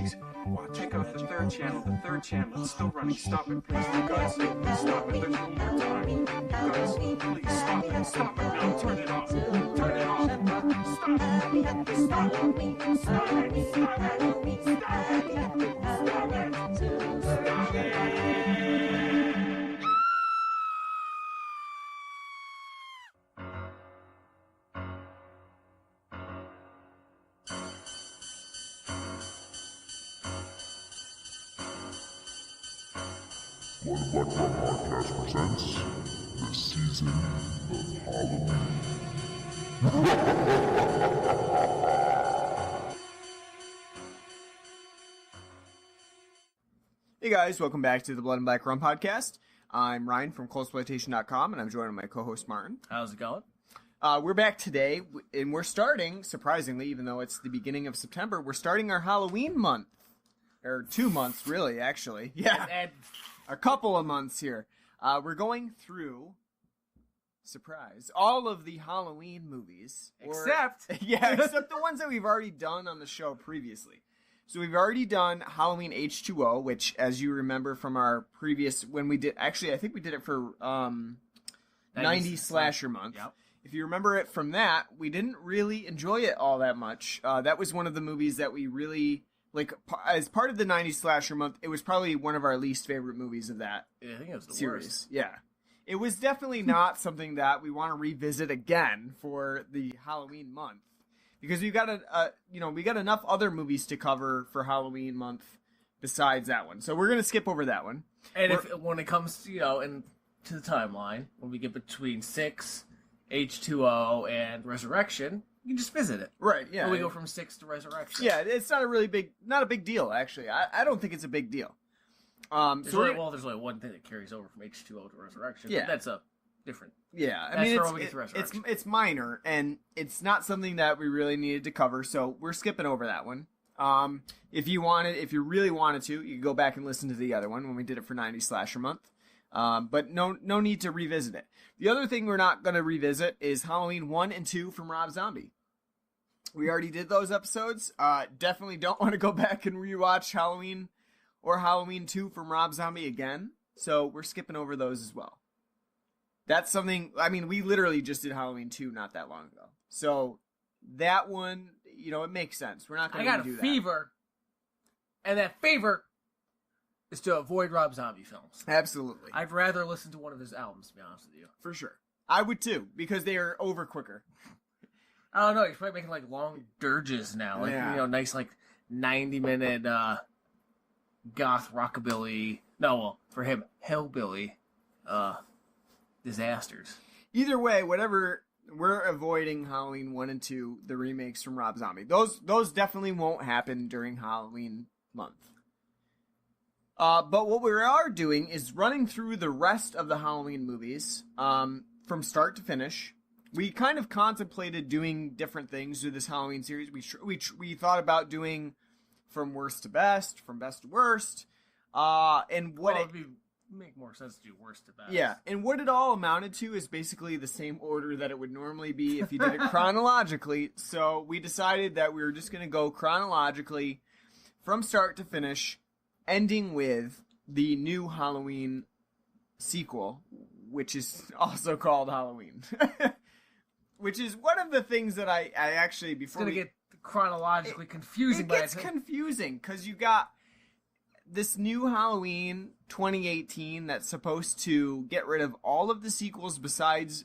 please. Check out the third channel. The third channel. It's still running. Stop it, please. For God's sake, please stop it. There's no more time. You guys, please stop it. Stop it now. Turn it off. Turn it off. Stop it. Stop it. Stop it. Stop it. Stop it. Stop it. Loony Loomis Podcast presents the season of Halloween. Hey guys, welcome back to the Blood and Black Rum Podcast. I'm Ryan from ClosePlayStation.com, and I'm joined by my co-host Martin. How's it going? We're back today, and we're starting, surprisingly, even though it's the beginning of September, we're starting our Halloween month. Or 2 months, really, actually. Yeah. And A couple of months here. We're going through, surprise, all of the Halloween movies. except Except the ones that we've already done on the show previously. So we've already done Halloween H2O, which, as you remember from our previous, when we did, actually, I think we did it for 90s Slasher Month. Yep. If you remember it from that, we didn't really enjoy it all that much. That was one of the movies that we really... Like, as part of the 90s Slasher Month, it was probably one of our least favorite movies of that I think it was the series. worst. Yeah. It was definitely not something that we want to revisit again for the Halloween month. Because we've got we got enough other movies to cover for Halloween month besides that one. So we're going to skip over that one. And when it comes to, to the timeline, when we get between 6, H2O, and Resurrection, you can just visit it. Right, yeah. When we go from 6 to Resurrection. Yeah, it's not a big deal, actually. I don't think it's a big deal. There's only one thing that carries over from H2O to Resurrection. Yeah. But that's a different... Yeah, I That's mean, where we get to Resurrection. it's minor, and it's not something that we really needed to cover, so we're skipping over that one. If you really wanted to, you could go back and listen to the other one when we did it for 90 Slasher Month. But no need to revisit it. The other thing we're not going to revisit is Halloween 1 and 2 from Rob Zombie. We already did those episodes. Definitely don't want to go back and rewatch Halloween or Halloween 2 from Rob Zombie again. So we're skipping over those as well. That's something, I mean, we literally just did Halloween 2 not that long ago. So that one, it makes sense. We're not going to do that. I got a fever, and that fever is to avoid Rob Zombie films. Absolutely. I'd rather listen to one of his albums, to be honest with you. For sure. I would too, because they are over quicker. I don't know, he's probably making long dirges now. Nice 90-minute goth rockabilly. No, well, for him, hillbilly disasters. Either way, whatever, we're avoiding Halloween 1 and 2, the remakes from Rob Zombie. Those definitely won't happen during Halloween month. But what we are doing is running through the rest of the Halloween movies from start to finish. We kind of contemplated doing different things through this Halloween series. We thought about doing from worst to best, from best to worst, and what it'd make more sense to do worst to best. Yeah, and what it all amounted to is basically the same order that it would normally be if you did it chronologically. So we decided that we were just going to go chronologically from start to finish, ending with the new Halloween sequel, which is also called Halloween. Which is one of the things that I actually, before it's going to get chronologically confusing. It gets confusing, because you got this new Halloween 2018 that's supposed to get rid of all of the sequels besides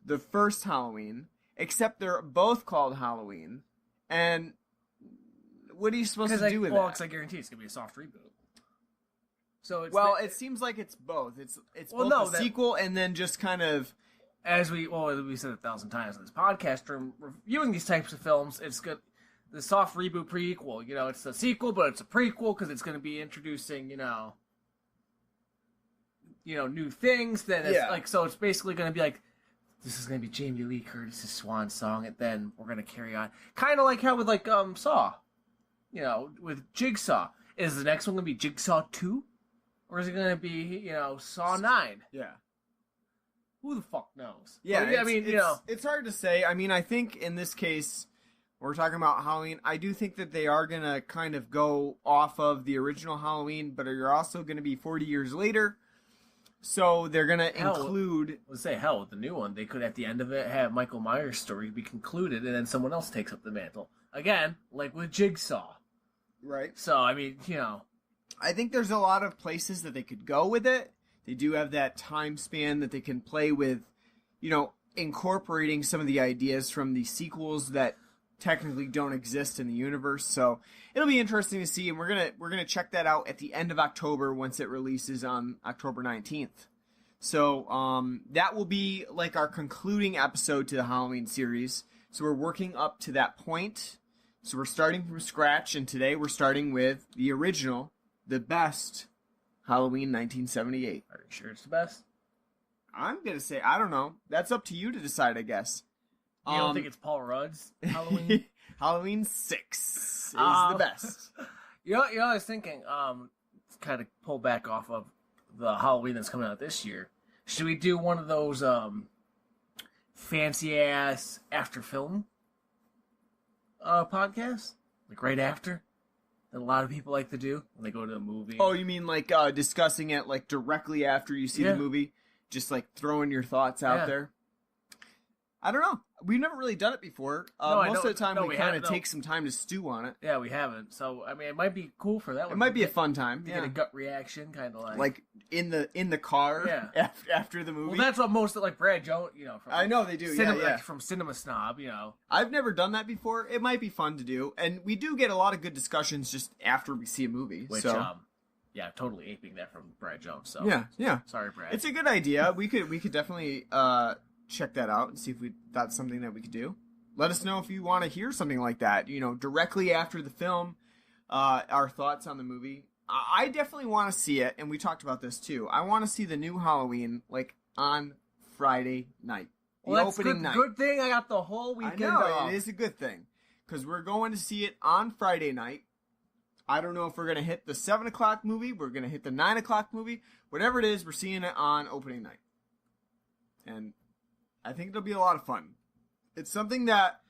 the first Halloween, except they're both called Halloween. And what are you supposed to do with that? Well, because I guarantee it's going to be a soft reboot. So it seems like it's both. It's both a sequel and then just kind of... As we said 1,000 times on this podcast, from reviewing these types of films, it's good. The soft reboot prequel, it's a sequel, but it's a prequel because it's going to be introducing, new things. Then it's so it's basically going to be like, this is going to be Jamie Lee Curtis's swan song, and then we're going to carry on, kind of like how with Saw, with Jigsaw. Is the next one going to be Jigsaw 2, or is it going to be Saw 9? Yeah. Who the fuck knows? Yeah, it's hard to say. I mean, I think in this case, We're talking about Halloween. I do think that they are going to kind of go off of the original Halloween, but you're also going to be 40 years later. So they're going to include... Let's say, hell, with the new one, they could, at the end of it, have Michael Myers' story be concluded, and then someone else takes up the mantle. Again, like with Jigsaw. Right. So, I mean, you know... I think there's a lot of places that they could go with it. They do have that time span that they can play with, you know, incorporating some of the ideas from the sequels that technically don't exist in the universe. So it'll be interesting to see, and we're gonna check that out at the end of October once it releases on October 19th. So that will be like our concluding episode to the Halloween series. So we're working up to that point. So we're starting from scratch, and today we're starting with the original, the best Halloween 1978. Are you sure it's the best? I'm going to say, I don't know. That's up to you to decide, I guess. You don't think it's Paul Rudd's Halloween? Halloween 6 is the best. You know, I was thinking, kind of pull back off of the Halloween that's coming out this year. Should we do one of those fancy-ass after-film podcasts? Like right after? That a lot of people like to do when they go to a movie. Oh, you mean like discussing it like directly after you see the movie? Just like throwing your thoughts out there? I don't know. We've never really done it before. Most of the time we kind of take some time to stew on it. Yeah, we haven't. So, I mean, it might be cool for that one. It might be a fun time. To get a gut reaction, kind of like... Like in the car after the movie. Well, that's what most of, like, Brad Jones, you know... From, I know they do, Like, from Cinema Snob, you know. I've never done that before. It might be fun to do. And we do get a lot of good discussions just after we see a movie. Which, so. Yeah, totally aping that from Brad Jones. So yeah. Sorry, Brad. It's a good idea. We could definitely check that out and see if that's something that we could do. Let us know if you want to hear something like that. You know, directly after the film, our thoughts on the movie. I definitely want to see it, and we talked about this too. I want to see the new Halloween like on Friday night, the opening night. Good thing I got the whole weekend off. It is a good thing because we're going to see it on Friday night. I don't know if we're going to hit the 7 o'clock movie. We're going to hit the 9 o'clock movie. Whatever it is, we're seeing it on opening night. And I think it'll be a lot of fun. It's something that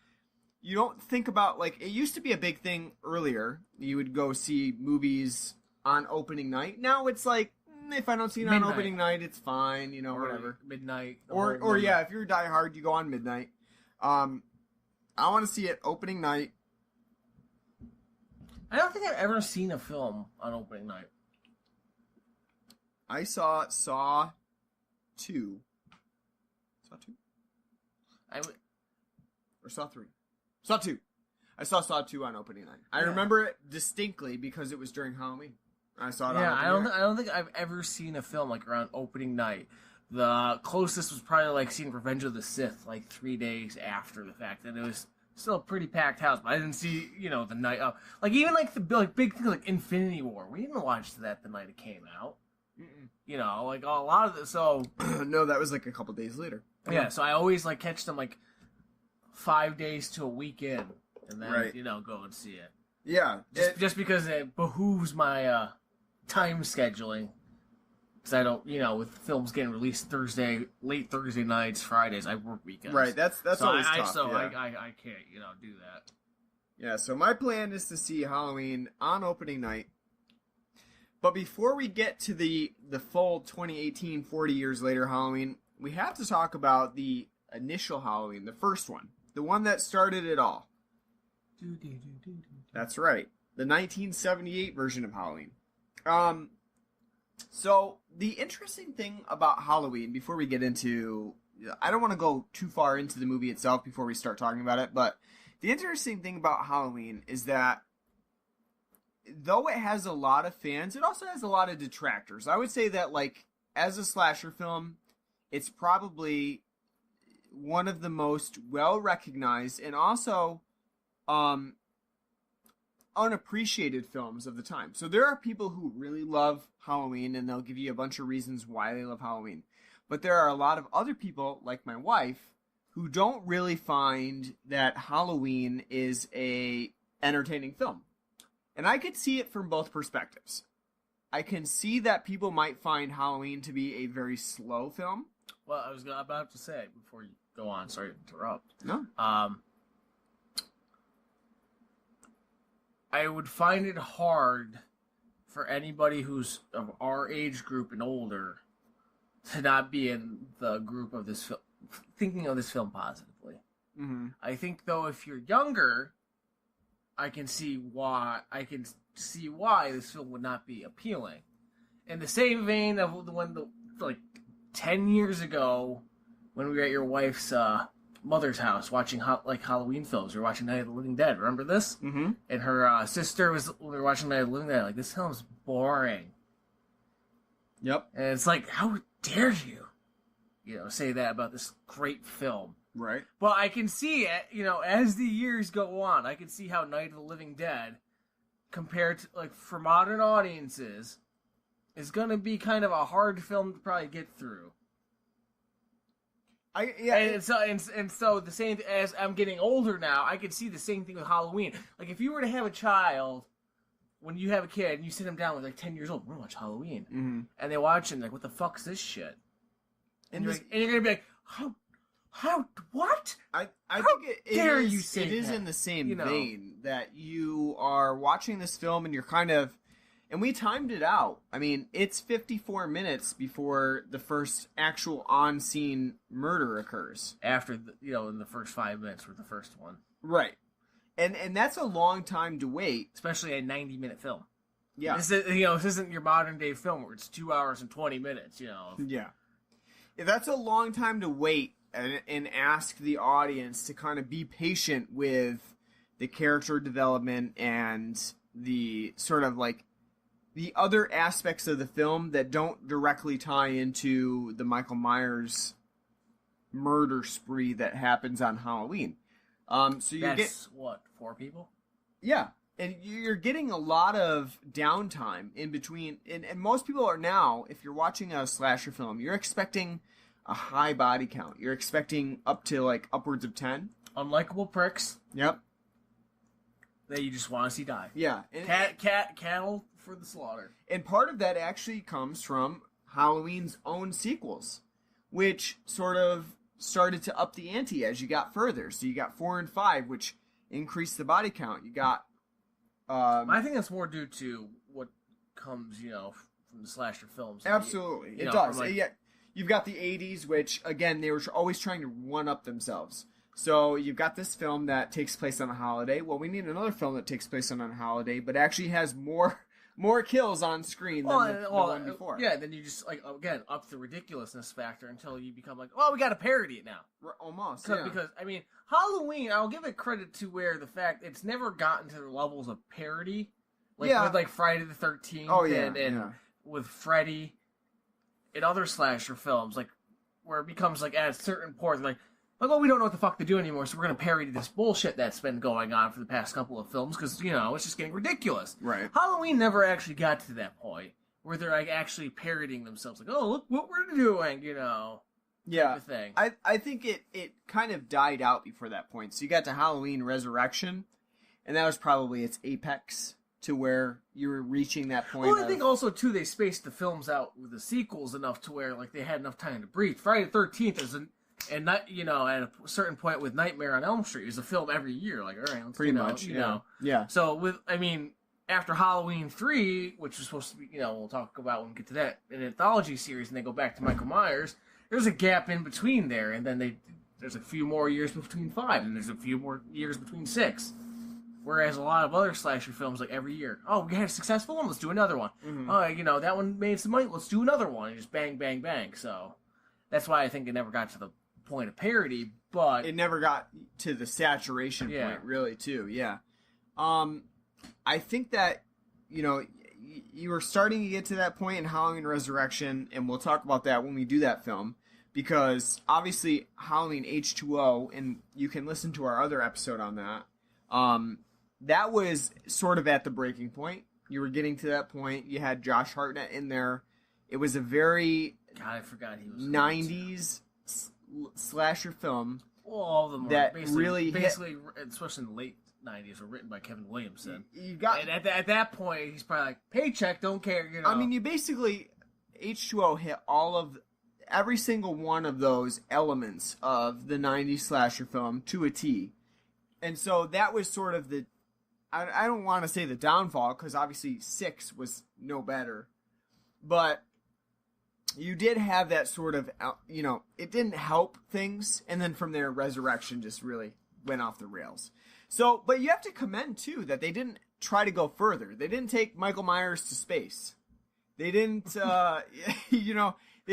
you don't think about. Like, it used to be a big thing earlier. You would go see movies on opening night. Now it's like, if I don't see it on opening night, it's fine. You know, or whatever. Midnight. Or yeah, if you're a diehard, you go on midnight. I want to see it opening night. I don't think I've ever seen a film on opening night. I saw Saw 2. Saw 2? Or Saw 3? Saw 2. I saw Saw 2 on opening night. I remember it distinctly because it was during Halloween. I saw it on opening night. I don't think I've ever seen a film like around opening night. The closest was probably like seeing Revenge of the Sith like 3 days after the fact, and it was still a pretty packed house, but I didn't see, you know, the night up. Like, even, like, the big things like Infinity War. We didn't watch that the night it came out. Mm-mm. You know, like, a lot of it, so... No, that was, like, a couple days later. Yeah, so I always, like, catch them, like, 5 days to a weekend, and then, you know, go and see it. Yeah. Just because it behooves my time scheduling. Because I don't, you know, with films getting released late Thursday nights, Fridays, I work weekends. Right, that's so always tough. I can't, you know, do that. Yeah, so my plan is to see Halloween on opening night. But before we get to the full 2018, 40 years later Halloween, we have to talk about the initial Halloween, the first one. The one that started it all. That's right. The 1978 version of Halloween. So, the interesting thing about Halloween, before we get into... I don't want to go too far into the movie itself before we start talking about it, but the interesting thing about Halloween is that though it has a lot of fans, it also has a lot of detractors. I would say that, like, as a slasher film, it's probably one of the most well-recognized and also unappreciated films of the time. So there are people who really love Halloween, and they'll give you a bunch of reasons why they love Halloween. But there are a lot of other people, like my wife, who don't really find that Halloween is a entertaining film. And I could see it from both perspectives. I can see that people might find Halloween to be a very slow film. Well, I was about to say, before you go on, sorry to interrupt. No. I would find it hard for anybody who's of our age group and older to not be in the group of this film, thinking of this film positively. Mm-hmm. I think, though, if you're younger, I can see why this film would not be appealing. In the same vein of like 10 years ago, when we were at your wife's mother's house watching Halloween films, we were watching Night of the Living Dead. Remember this? Mm-hmm. And her sister we were watching Night of the Living Dead, like, this film's boring. Yep. And it's like, how dare you, say that about this great film? Right. But I can see it, as the years go on, I can see how Night of the Living Dead, compared to, like, for modern audiences, is going to be kind of a hard film to probably get through. And so the same as I'm getting older now, I can see the same thing with Halloween. Like, if you were to have a child, when you have a kid and you sit them down with like 10 years old, we're gonna watch Halloween, and they watch and like, what the fuck's this shit? And you're gonna be like, how, what? I think dare you say it is that? In the same vein that you are watching this film and you're kind of. And we timed it out. I mean, it's 54 minutes before the first actual on-scene murder occurs. After, in the first 5 minutes with the first one. Right. And that's a long time to wait. Especially a 90-minute film. Yeah. This isn't your modern-day film where it's 2 hours and 20 minutes, Yeah. If that's a long time to wait and ask the audience to kind of be patient with the character development and the sort of, like, the other aspects of the film that don't directly tie into the Michael Myers murder spree that happens on Halloween. So you That's, 4 people? Yeah. And you're getting a lot of downtime in between. And most people are now, if you're watching a slasher film, you're expecting a high body count. You're expecting up to, like, upwards of 10. Unlikable pricks. Yep. That you just want to see die. Yeah. And, cattle for the slaughter. And part of that actually comes from Halloween's own sequels, which sort of started to up the ante as you got further. So you got 4 and 5, which increased the body count. You got... I think that's more due to what comes, from the slasher films. Absolutely. It does. Yeah. You've got the 80s, which, again, they were always trying to one-up themselves. So you've got this film that takes place on a holiday. Well, we need another film that takes place on a holiday, but actually has more kills on screen than the one before. Yeah, then you just, like, again, up the ridiculousness factor until you become like, well, we got to parody it now. Almost, yeah. Because, I mean, Halloween, I'll give it credit to where the fact it's never gotten to the levels of parody. Like, with, like, Friday the 13th and with Freddy and other slasher films, like, where it becomes, like, at a certain point, like, well, we don't know what the fuck to do anymore, so we're going to parody this bullshit that's been going on for the past couple of films, because, it's just getting ridiculous. Right. Halloween never actually got to that point, where they're, like, actually parodying themselves, like, oh, look what we're doing, Yeah. type of thing. I think it kind of died out before that point. So you got to Halloween Resurrection, and that was probably its apex to where you were reaching that point. Well, I think also, too, they spaced the films out with the sequels enough to where, like, they had enough time to breathe. Friday the 13th is and not, at a certain point with Nightmare on Elm Street, it was a film every year. Like, all right, let's pretty much, Yeah. So after Halloween 3, which was supposed to be, we'll talk about when we get to that, an anthology series, and they go back to Michael Myers, there's a gap in between there, and then there's a few more years between 5, and there's a few more years between 6. Whereas a lot of other slasher films, like every year, oh, we had a successful one, let's do another one. Mm-hmm. Oh, that one made some money, let's do another one. And just bang, bang, bang. So that's why I think it never got to the point of parody, but it never got to the saturation point, really, too. Yeah. I think that, you were starting to get to that point in Halloween Resurrection, and we'll talk about that when we do that film, because obviously Halloween H2O, and you can listen to our other episode on that, that was sort of at the breaking point. You were getting to that point. You had Josh Hartnett in there. It was a very I forgot he was 90s slasher film. Well, all of them that were basically, especially in the late 90s, were written by Kevin Williamson. You got, and at that point, he's probably like, paycheck, don't care, I mean, you basically, H2O hit every single one of those elements of the 90s slasher film to a T. And so that was sort of the I don't want to say the downfall, because obviously 6 was no better, but you did have that sort of, it didn't help things, and then from there, Resurrection just really went off the rails. So, but you have to commend, too, that they didn't try to go further. They didn't take Michael Myers to space. They didn't, they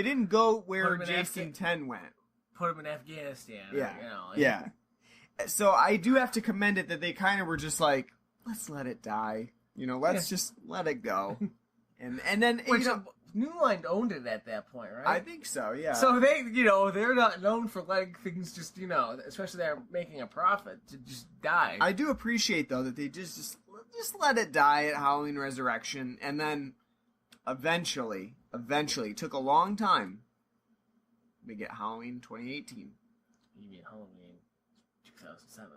didn't go where Jason 10 went. Put him in Afghanistan. Yeah. Or, yeah. So I do have to commend it that they kind of were just like, let's let it die. Let's just let it go. And then, New Line owned it at that point, right? I think so, yeah. So they, they're not known for letting things just, especially they're making a profit, to just die. I do appreciate, though, that they just let it die at Halloween Resurrection, and then eventually, took a long time, we get Halloween 2018. You mean Halloween 2007?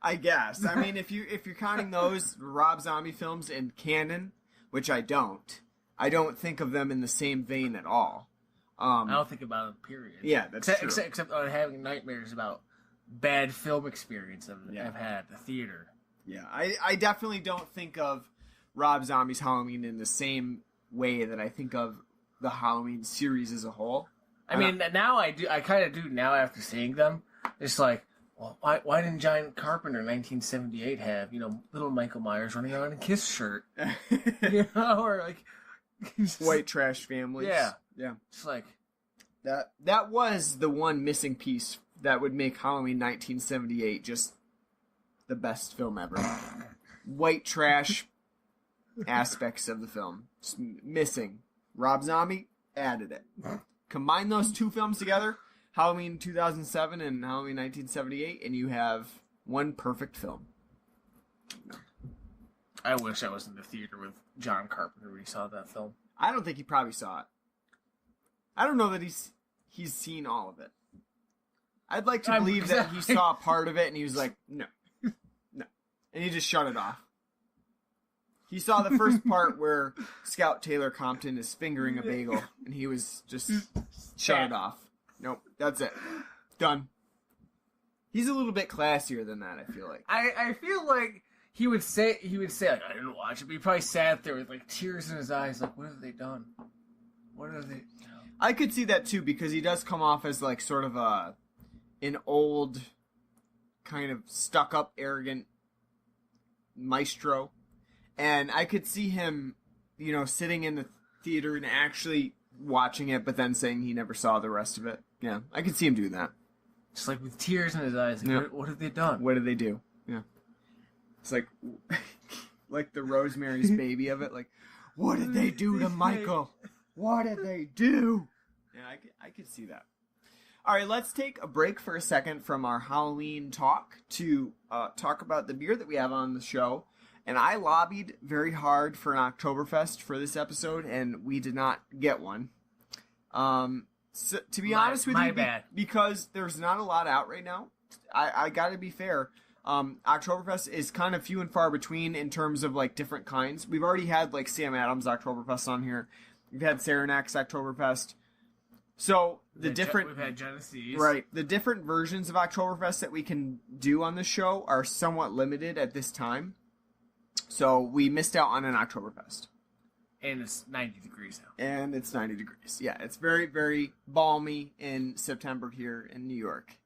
I guess. I mean, if you're counting those Rob Zombie films in canon, which I don't think of them in the same vein at all. I don't think about them, period. Yeah, that's true. Except having nightmares about bad film experience I've had at the theater. Yeah, I definitely don't think of Rob Zombie's Halloween in the same way that I think of the Halloween series as a whole. I mean, now I do. I kind of do now after seeing them. It's like, well, why didn't John Carpenter 1978 have, little Michael Myers running around in a Kiss shirt? Or like... White trash families. Yeah. Yeah. It's like... That was the one missing piece that would make Halloween 1978 just the best film ever. White trash aspects of the film. Just missing. Rob Zombie added it. Combine those two films together, Halloween 2007 and Halloween 1978, and you have one perfect film. I wish I was in the theater with John Carpenter when he saw that film. I don't think he probably saw it. I don't know that he's seen all of it. I'd like to believe that he saw part of it and he was like, no. And he just shut it off. He saw the first part where Scout Taylor Compton is fingering a bagel and he was just shut it off. Nope, that's it. Done. He's a little bit classier than that, I feel like. I feel like he would say like, I didn't watch it, but he probably sat there with like tears in his eyes, like, what have they done? What are they? I could see that too, because he does come off as like sort of an old, kind of stuck up, arrogant maestro. And I could see him, sitting in the theater and actually watching it, but then saying he never saw the rest of it. Yeah, I could see him doing that. Just like with tears in his eyes. Like, yeah. What have they done? What did they do? Yeah. It's like, like the Rosemary's Baby of it. Like, what did they do to Michael? What did they do? Yeah, I could see that. All right, let's take a break for a second from our Halloween talk to talk about the beer that we have on the show. And I lobbied very hard for an Oktoberfest for this episode, and we did not get one. So, to be honest with you, because there's not a lot out right now, I got to be fair. Oktoberfest is kind of few and far between in terms of like different kinds. We've already had like Sam Adams Oktoberfest on here. We've had Saranac's Oktoberfest. So we've had Genesee's. Right. The different versions of Oktoberfest that we can do on the show are somewhat limited at this time. So we missed out on an Oktoberfest. And it's 90 degrees now. And it's 90 degrees. Yeah, it's very, very balmy in September here in New York.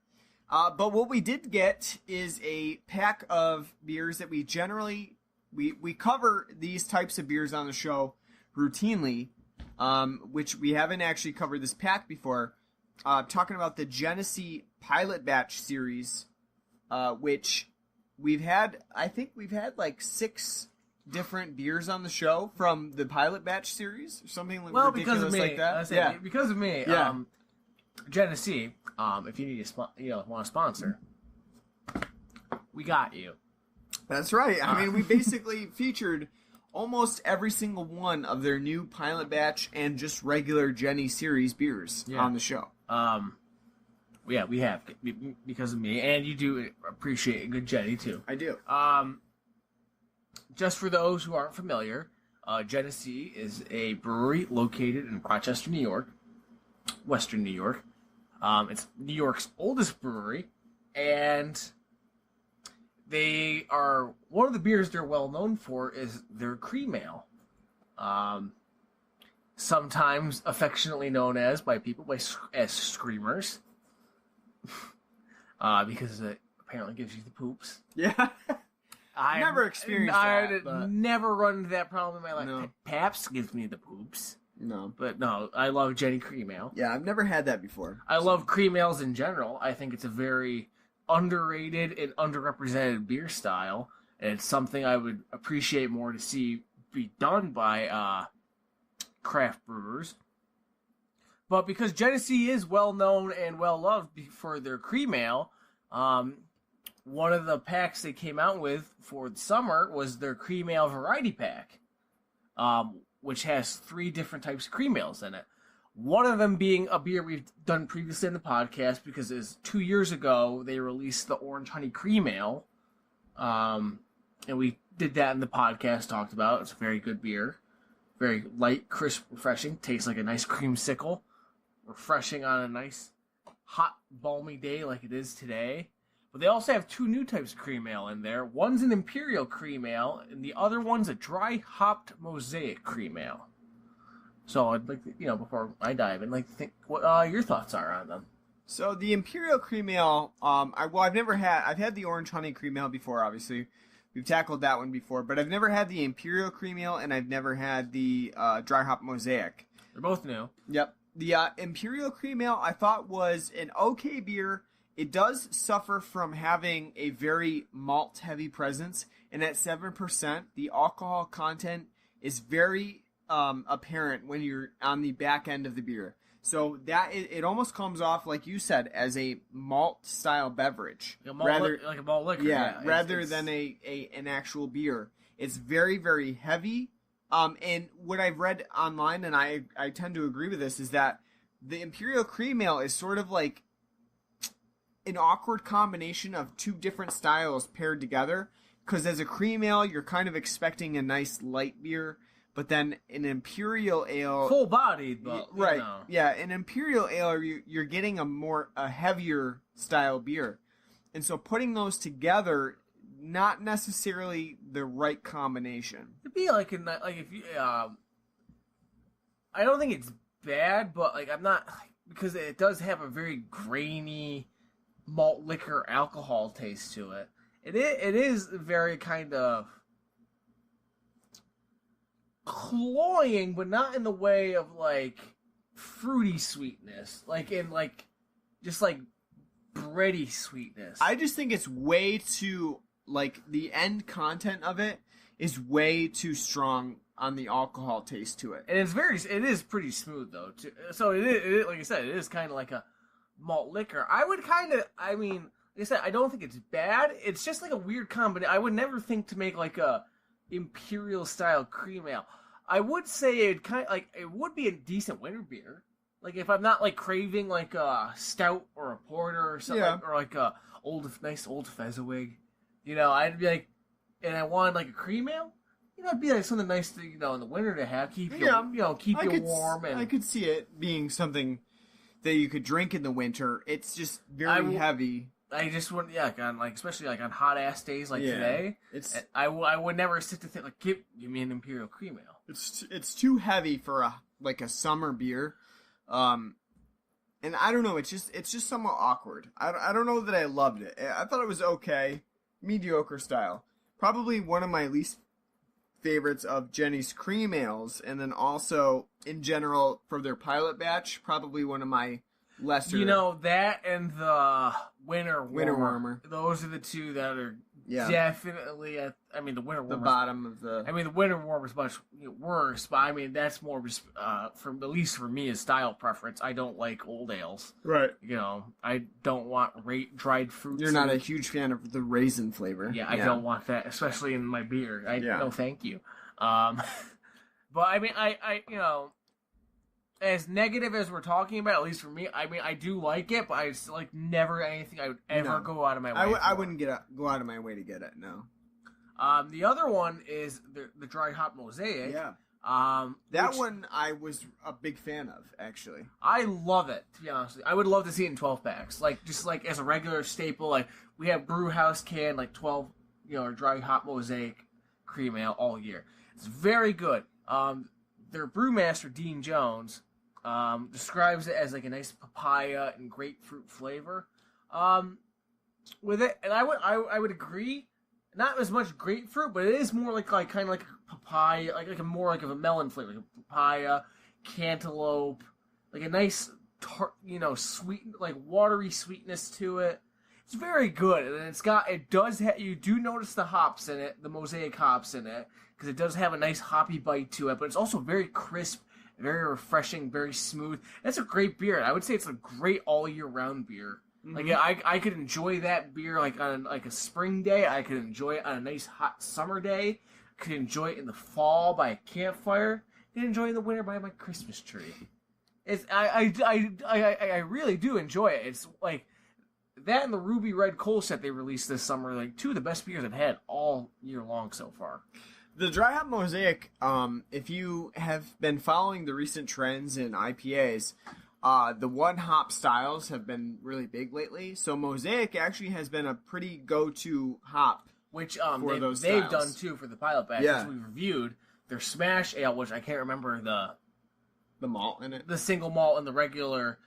But what we did get is a pack of beers that we generally... We cover these types of beers on the show routinely, which we haven't actually covered this pack before. Talking about the Genesee Pilot Batch series, which... I think we've had like 6 different beers on the show from the Pilot Batch series, or something ridiculous like that. Because of me. Yeah. Genesee, if you need want to sponsor, we got you. That's right. I mean, we basically featured almost every single one of their new Pilot Batch and just regular Jenny series beers on the show. Yeah, we have, because of me, and you do appreciate a good Jenny, too. I do. Just for those who aren't familiar, Genesee is a brewery located in Rochester, New York, Western New York. It's New York's oldest brewery, and they are one of the beers they're well known for is their cream ale. Sometimes affectionately known as by people as screamers, because it apparently gives you the poops. Yeah. I never experienced that. I never run into that problem in my life. No. Pabst gives me the poops. No. But no, I love Jenny Cream Ale. Yeah, I've never had that before. I love cream ales in general. I think it's a very underrated and underrepresented beer style. And it's something I would appreciate more to see be done by craft brewers. But because Genesee is well known and well loved for their cream ale, one of the packs they came out with for the summer was their cream ale variety pack, which has 3 different types of cream ales in it. One of them being a beer we've done previously in the podcast because it's 2 years ago they released the Orange Honey Cream Ale, and we did that in the podcast, talked about it. It's a very good beer. Very light, crisp, refreshing. Tastes like a nice creamsicle. Refreshing on a nice, hot, balmy day like it is today. But they also have 2 new types of cream ale in there. One's an Imperial Cream Ale, and the other one's a dry hopped Mosaic Cream Ale. So I'd like to, before I dive in, like to think what your thoughts are on them. So the Imperial Cream Ale, I've had the Orange Honey Cream Ale before, obviously. We've tackled that one before, but I've never had the Imperial Cream Ale, and I've never had the Dry Hop Mosaic. They're both new. Yep. The Imperial Cream Ale I thought was an okay beer. It does suffer from having a very malt-heavy presence, and at 7%, the alcohol content is very apparent when you're on the back end of the beer. So it almost comes off, like you said, as a malt-style beverage. Like a malt liquor. Yeah, rather than an actual beer. It's very, very heavy. And what I've read online, and I tend to agree with this, is that the Imperial Cream Ale is sort of like an awkward combination of 2 different styles paired together. Because as a cream ale, you're kind of expecting a nice light beer. But then an Imperial Ale... full-bodied, but, right, yeah. An Imperial Ale, you're getting a heavier style beer. And so putting those together, not necessarily the right combination. It'd be like if you... I don't think it's bad, but, I'm not... Because it does have a very grainy malt liquor alcohol taste to it. It is very kind of... cloying, but not in the way of fruity sweetness, just bready sweetness. I just think it's way too the end content of it is way too strong on the alcohol taste to it, and it is pretty smooth though too. So it is like I said, it is kind of like a malt liquor. Like I said, I don't think it's bad. It's just a weird combination. I would never think to make a Imperial style cream ale. I would say it it would be a decent winter beer. If I'm not craving a stout or a porter or something, or a nice old Fezziwig, I'd be and I wanted a cream ale. It'd be something nice to in the winter to have, keep you warm. And I could see it being something that you could drink in the winter. It's just very heavy. I just wouldn't, especially on hot ass days today. I would never sit to think give me an Imperial Cream Ale. It's too heavy for a summer beer, and I don't know. It's just somewhat awkward. I don't know that I loved it. I thought it was okay, mediocre style. Probably one of my least favorites of Jenny's Cream Ales, and then also in general for their pilot batch, probably one of my lesser. That and the Winter Warmer. Warmer. Those are the 2 that are definitely at. The Winter Warmer. The bottom of the. The Winter Warmer is much worse, but that's more at least for me, is style preference. I don't like old ales. Right. I don't want dried fruits. You're not a huge fan of the raisin flavor. Yeah, I don't want that, especially in my beer. No, thank you. But I as negative as we're talking about, at least for me, I do like it, but it's never anything I would ever go out of my way. I wouldn't go out of my way to get it. No. The other one is the dry hop Mosaic. Yeah. That one I was a big fan of, actually. I love it, to be honest with you. I would love to see it in 12 packs. Just as a regular staple, we have Brewhouse can, 12, or dry hop mosaic cream ale all year. It's very good. Their brewmaster, Dean Jones, describes it as a nice papaya and grapefruit flavor. With it, and I would agree. Not as much grapefruit, but it is more kind of like a papaya, like a more like of a melon flavor, like a papaya, cantaloupe, like a nice sweet, watery sweetness to it. It's very good, and you do notice the hops in it, the mosaic hops in it, because it does have a nice hoppy bite to it, but it's also very crisp, very refreshing, very smooth. It's a great beer. I would say it's a great all year round beer. Mm-hmm. I could enjoy that beer on a spring day. I could enjoy it on a nice hot summer day. I could enjoy it in the fall by a campfire. I could enjoy it in the winter by my Christmas tree. I really do enjoy it. It's that and the Ruby Red Coal set they released this summer, two of the best beers I've had all year long so far. The Dry Hop Mosaic, if you have been following the recent trends in IPAs, the one hop styles have been really big lately. So Mosaic actually has been a pretty go-to hop, which they've done too for the pilot batch. Yeah. We reviewed their Smash Ale, which I can't remember the malt in it, the single malt and the regular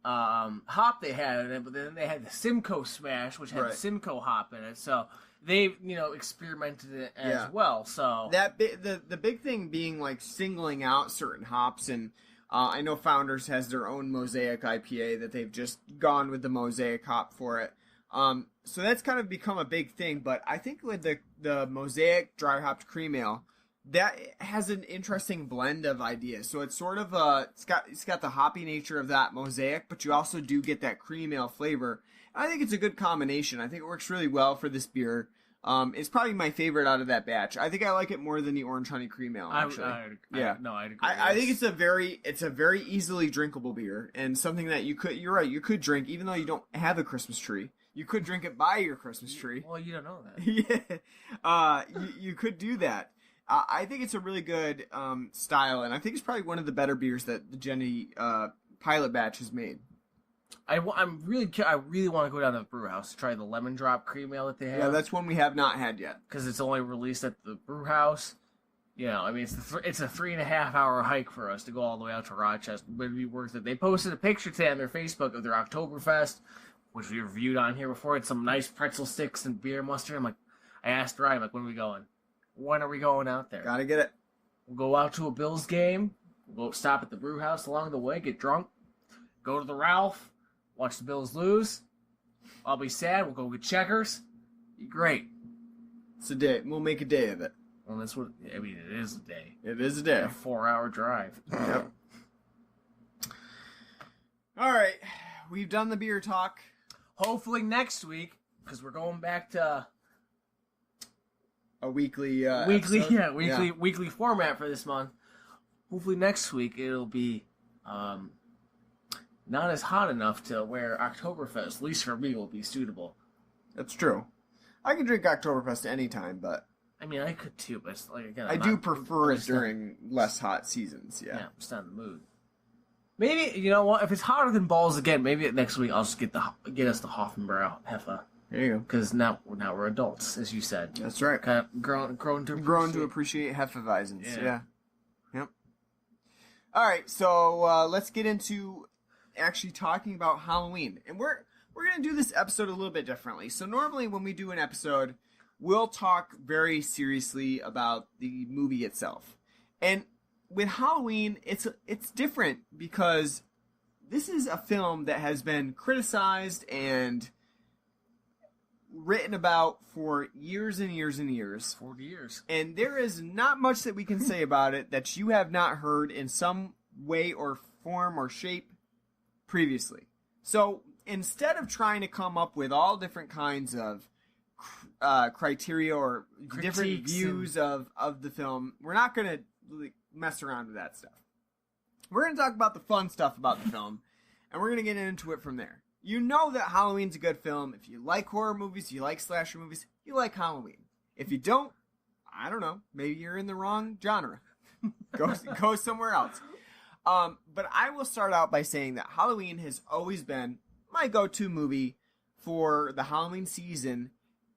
hop they had in it. But then they had the Simcoe Smash, which had the Simcoe hop in it. So they've experimented it as well. So the big thing being singling out certain hops, and I know Founders has their own Mosaic IPA that they've just gone with the Mosaic hop for it. So that's kind of become a big thing. But I think with the Mosaic dry hopped cream ale, that has an interesting blend of ideas. So it's sort of it's got the hoppy nature of that Mosaic, but you also do get that cream ale flavor. And I think it's a good combination. I think it works really well for this beer. It's probably my favorite out of that batch. I think I like it more than the Orange Honey Cream Ale, actually. I'd agree. I think it's a very easily drinkable beer, and something that you could drink even though you don't have a Christmas tree. You could drink it by your Christmas tree. Well, you don't know that. Yeah. You could do that. I think it's a really good style, and I think it's probably one of the better beers that the Jenny pilot batch has made. I really want to go down to the brew house to try the lemon drop cream ale that they have. Yeah, that's one we have not had yet because it's only released at the brew house. It's a 3.5 hour hike for us to go all the way out to Rochester, but it'd be worth it. They posted a picture today on their Facebook of their Oktoberfest, which we reviewed on here before. It's some nice pretzel sticks and beer mustard. I asked Ryan, when are we going? When are we going out there? Gotta get it. We'll go out to a Bills game. We'll go stop at the brew house along the way, get drunk, go to the Ralph, watch the Bills lose. I'll be sad. We'll go get checkers. Be great. It's a day. We'll make a day of it. Well, that's what. It is a day. It is a day. A 4-hour drive. Yep. All right. We've done the beer talk. Hopefully next week, because we're going back to a weekly weekly format for this month. Hopefully next week it'll be not as hot enough to where Oktoberfest, at least for me, will be suitable. That's true. I can drink Oktoberfest anytime, but I could too. But again, I do prefer it during less hot seasons. Yeah, I'm just not in the mood. Maybe you know what? If it's hotter than balls again, maybe next week I'll just get us the Hoffenbrau Heffa. There you go. Because now we're adults, as you said. That's right. Kind of grown to appreciate Hefeweizens. Yeah. Yep. All right, so let's get into actually talking about Halloween, and we're gonna do this episode a little bit differently. So normally when we do an episode, we'll talk very seriously about the movie itself, and with Halloween, it's different because this is a film that has been criticized and written about for years and years and years. 40 years. And there is not much that we can say about it that you have not heard in some way or form or shape previously. So instead of trying to come up with all different kinds of criteria or critiques different views of the film, we're not going to mess around with that stuff. We're going to talk about the fun stuff about the film, and we're going to get into it from there. You know that Halloween's a good film. If you like horror movies, you like slasher movies, you like Halloween. If you don't, I don't know, maybe you're in the wrong genre. Go somewhere else. But I will start out by saying that Halloween has always been my go-to movie for the Halloween season,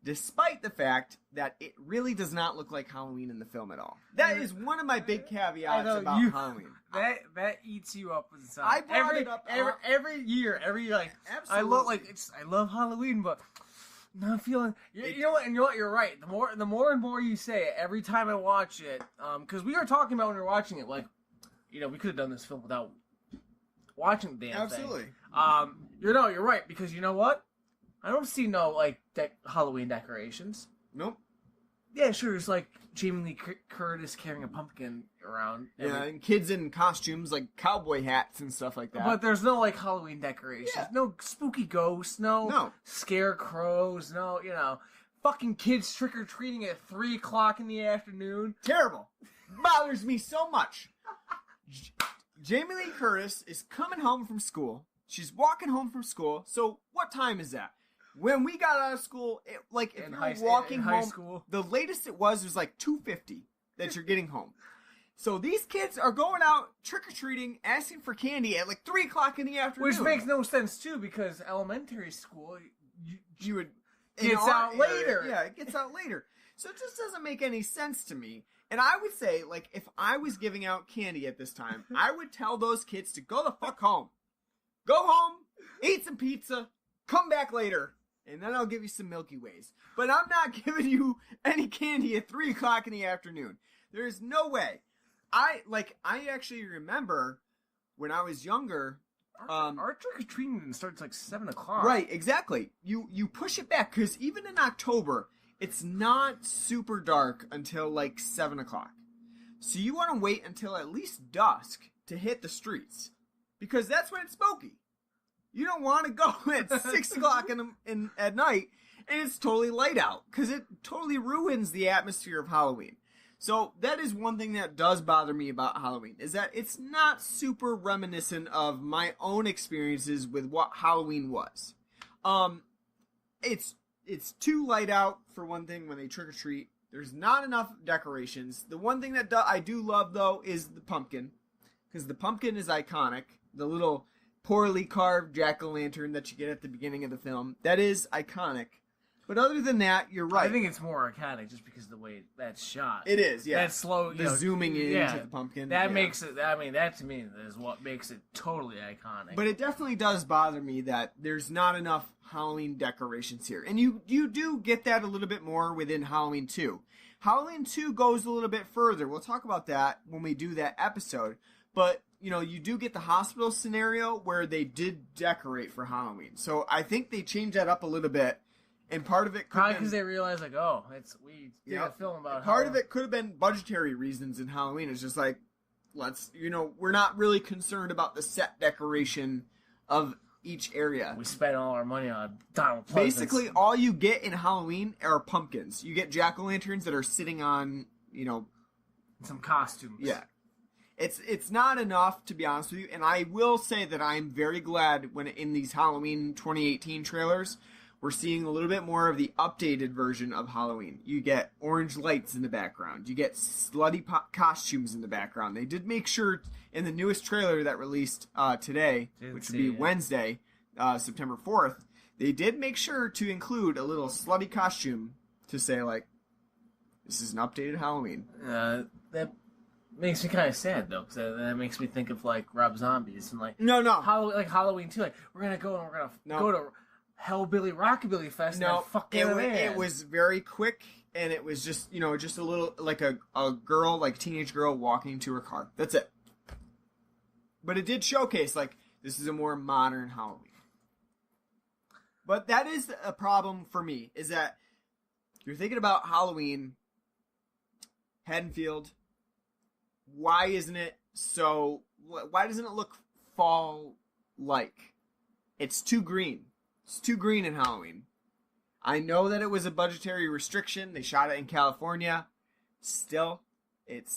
despite the fact that it really does not look like Halloween in the film at all. That is one of my big caveats about Halloween. That eats you up inside. I brought it up every year. Like absolutely. I love Halloween, but I'm not feeling. You know what? You're right. The more and more you say it, every time I watch it, because we were talking about when we were watching it, like, we could have done this film without watching the damn thing. Absolutely. You're right, because you know what? I don't see no Halloween decorations. Nope. Yeah, sure. It's like Jamie Lee Curtis carrying a pumpkin around. And kids in costumes like cowboy hats and stuff like that. But there's no Halloween decorations. Yeah. No spooky ghosts. No scarecrows. No, fucking kids trick or treating at 3:00 in the afternoon. Terrible. Bothers me so much. Jamie Lee Curtis is coming home from school. She's walking home from school. So what time is that? When we got out of school, if you're walking home, school. The latest it was 2:50 that you're getting home. So these kids are going out trick-or-treating, asking for candy at 3:00 in the afternoon. Which makes no sense, too, because elementary school, you would... Gets out later. Yeah, it gets out later. So it just doesn't make any sense to me. And I would say, if I was giving out candy at this time, I would tell those kids to go the fuck home. Go home, eat some pizza, come back later, and then I'll give you some Milky Ways. But I'm not giving you any candy at 3:00 in the afternoon. There's no way. I actually remember when I was younger... Our trick-or-treating starts 7 o'clock. Right, exactly. You push it back, because even in October... It's not super dark until 7 o'clock. So you want to wait until at least dusk to hit the streets. Because that's when it's spooky. You don't want to go at 6 o'clock at night and it's totally light out. Because it totally ruins the atmosphere of Halloween. So that is one thing that does bother me about Halloween. Is that it's not super reminiscent of my own experiences with what Halloween was. It's too light out, for one thing, when they trick-or-treat. There's not enough decorations. The one thing that I do love, though, is the pumpkin. Because the pumpkin is iconic. The little poorly carved jack-o'-lantern that you get at the beginning of the film. That is iconic. But other than that, you're right. I think it's more iconic just because of the way that's shot. It is, yeah. That slow, zooming into the pumpkin. That makes it, that to me is what makes it totally iconic. But it definitely does bother me that there's not enough Halloween decorations here. And you do get that a little bit more within Halloween 2. Halloween 2 goes a little bit further. We'll talk about that when we do that episode. But, you do get the hospital scenario where they did decorate for Halloween. So I think they changed that up a little bit. And part of it could probably because they realized, we did a film about part of it could have been budgetary reasons in Halloween. It's just we're not really concerned about the set decoration of each area. We spent all our money on Donald Pleasance. Basically, all you get in Halloween are pumpkins. You get jack-o'-lanterns that are sitting on, some costumes. Yeah. It's not enough, to be honest with you. And I will say that I'm very glad when in these Halloween 2018 trailers, we're seeing a little bit more of the updated version of Halloween. You get orange lights in the background. You get slutty costumes in the background. They did make sure in the newest trailer that released today, which would be Wednesday, September 4th, they did make sure to include a little slutty costume to say, this is an updated Halloween. That makes me kind of sad, though, because that makes me think of, Rob Zombies and, No. Halloween, too. We're going to go and we're going to go to Hellbilly Rockabilly Fest. No, it was very quick, and it was just just a little a girl, teenage girl walking to her car. That's it. But it did showcase this is a more modern Halloween. But that is a problem for me, is that you're thinking about Halloween, Haddonfield. Why doesn't it look fall-like? It's too green. It's too green in Halloween. I know that it was a budgetary restriction. They shot it in California. Still, it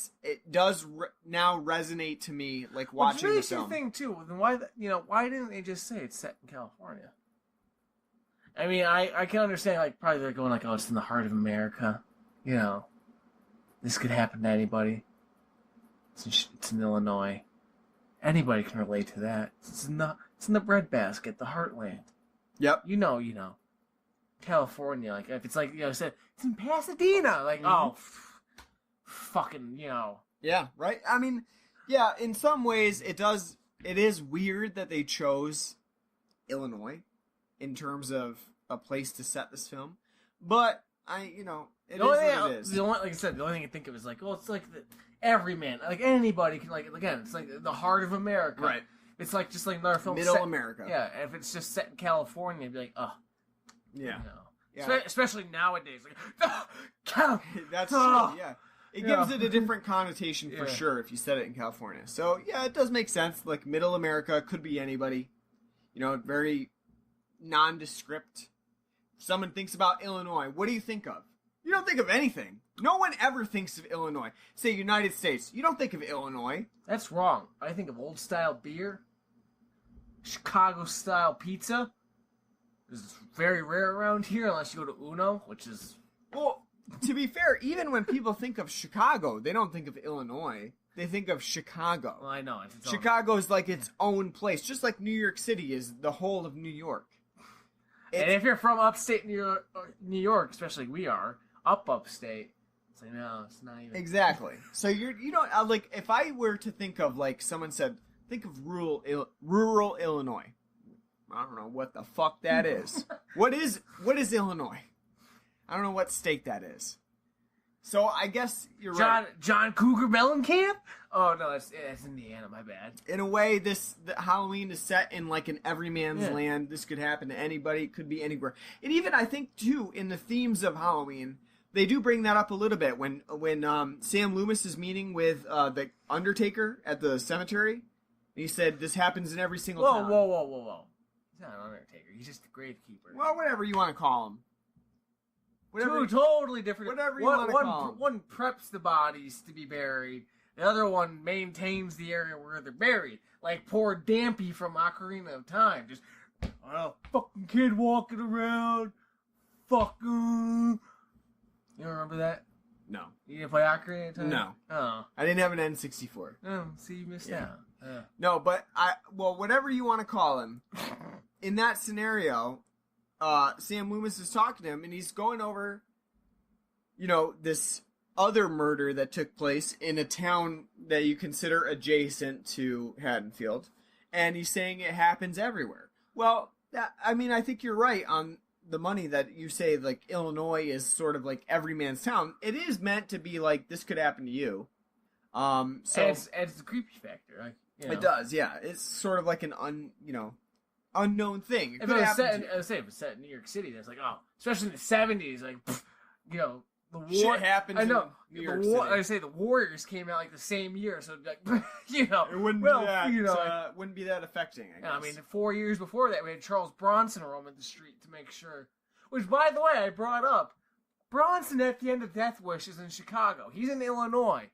does now resonate to me watching the film. Which makes you think too. Then why didn't they just say it's set in California? I mean, I can understand probably they're going it's in the heart of America. This could happen to anybody. It's in Illinois. Anybody can relate to that. It's in the breadbasket, the heartland. Yep. You know. California, like, if it's like, said, it's in Pasadena. Like, fucking, Yeah, right? I mean, yeah, in some ways, it is weird that they chose Illinois in terms of a place to set this film. But, it is what it is. Like I said, the only thing I think of is like, well, it's like everyman. Like, anybody can, like, again, it's like the heart of America. Right. It's like just like another film. Middle America. Yeah, if it's just set in California, it'd be like, oh. Yeah. Yeah. Especially nowadays. Like, That's true, yeah. It gives it a different connotation for sure if you set it in California. So, yeah, it does make sense. Like, Middle America could be anybody. Very nondescript. Someone thinks about Illinois. What do you think of? You don't think of anything. No one ever thinks of Illinois. Say United States. You don't think of Illinois. That's wrong. I think of old-style beer, Chicago-style pizza. It's very rare around here unless you go to Uno, which is... Well, to be fair, even when people think of Chicago, they don't think of Illinois. They think of Chicago. Well, I know. Chicago is like its own place, just like New York City is the whole of New York. And if you're from upstate New York, especially like we are, upstate, it's like, no, it's not even... Exactly. So you don't, like, if I were to think of, like, someone said, think of rural Illinois. I don't know what the fuck that is. What is Illinois? I don't know what state that is. So I guess you're right. John Cougar Mellencamp? Oh no, that's Indiana. My bad. In a way, the Halloween is set in like an everyman's land. This could happen to anybody. It could be anywhere. And even I think too in the themes of Halloween, they do bring that up a little bit when Sam Loomis is meeting with the Undertaker at the cemetery. And he said this happens in every single town. Whoa. He's not an Undertaker. He's just a gravekeeper. Well, whatever you want to call him. Two totally different. Whatever you want to call them. One preps the bodies to be buried. The other one maintains the area where they're buried. Like poor Dampy from Ocarina of Time. Just, fucking kid walking around. Fucking. You don't remember that? No. You didn't play Ocarina of Time? No. Oh. I didn't have an N64. Oh, see, you missed out. No, but whatever you want to call him, in that scenario, Sam Loomis is talking to him, and he's going over, this other murder that took place in a town that you consider adjacent to Haddonfield, and he's saying it happens everywhere. Well, I think you're right on the money that you say, like, Illinois is sort of like every man's town. It is meant to be like, this could happen to you. So adds the creepy factor. Like, It does, yeah. It's sort of like an unknown thing. If it was set in New York City, that's like, especially in the 70s, like, the war shit happens. I know. In New York City. I say the Warriors came out like the same year, so like, it wouldn't be that. Wouldn't be that affecting. I guess. I mean, 4 years before that, we had Charles Bronson roaming the street to make sure. Which, by the way, I brought up. Bronson at the end of Death Wish is in Chicago. He's in Illinois.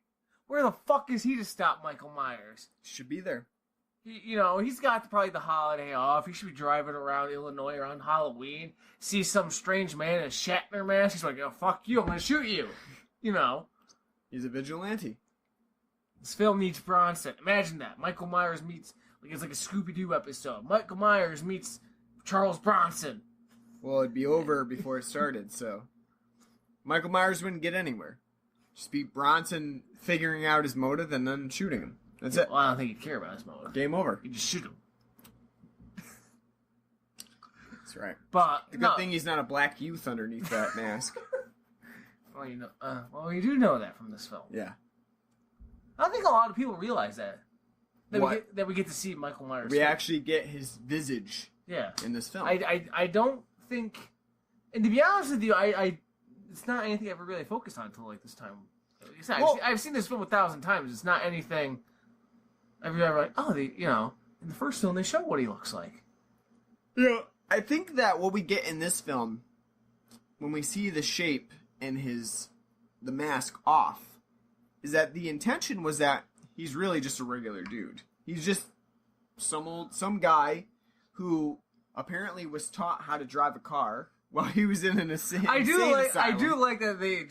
Where the fuck is he to stop Michael Myers? Should be there. He's got probably the holiday off. He should be driving around Illinois around Halloween. See some strange man in a Shatner mask. He's like, fuck you, I'm going to shoot you. He's a vigilante. This film needs Bronson. Imagine that. Michael Myers meets, it's like a Scooby-Doo episode. Michael Myers meets Charles Bronson. Well, it'd be over before it started, so. Michael Myers wouldn't get anywhere. Just be Bronson figuring out his motive and then shooting him. That's it. Well, I don't think he'd care about his motive. Game over. You just shoot him. That's right. But the good thing he's not a black youth underneath that mask. Well, you do know that from this film. Yeah. I don't think a lot of people realize that. That we get to see Michael Myers. We actually get his visage. Yeah. In this film. I don't think, and to be honest with you, it's not anything I ever really focused on until like this time. I've seen this film 1,000 times. It's not anything I've ever in the first film they show what he looks like. Yeah. I think that what we get in this film, when we see the shape and the mask off, is that the intention was that he's really just a regular dude. He's just some guy who apparently was taught how to drive a car while he was in an insane asylum. I do like that they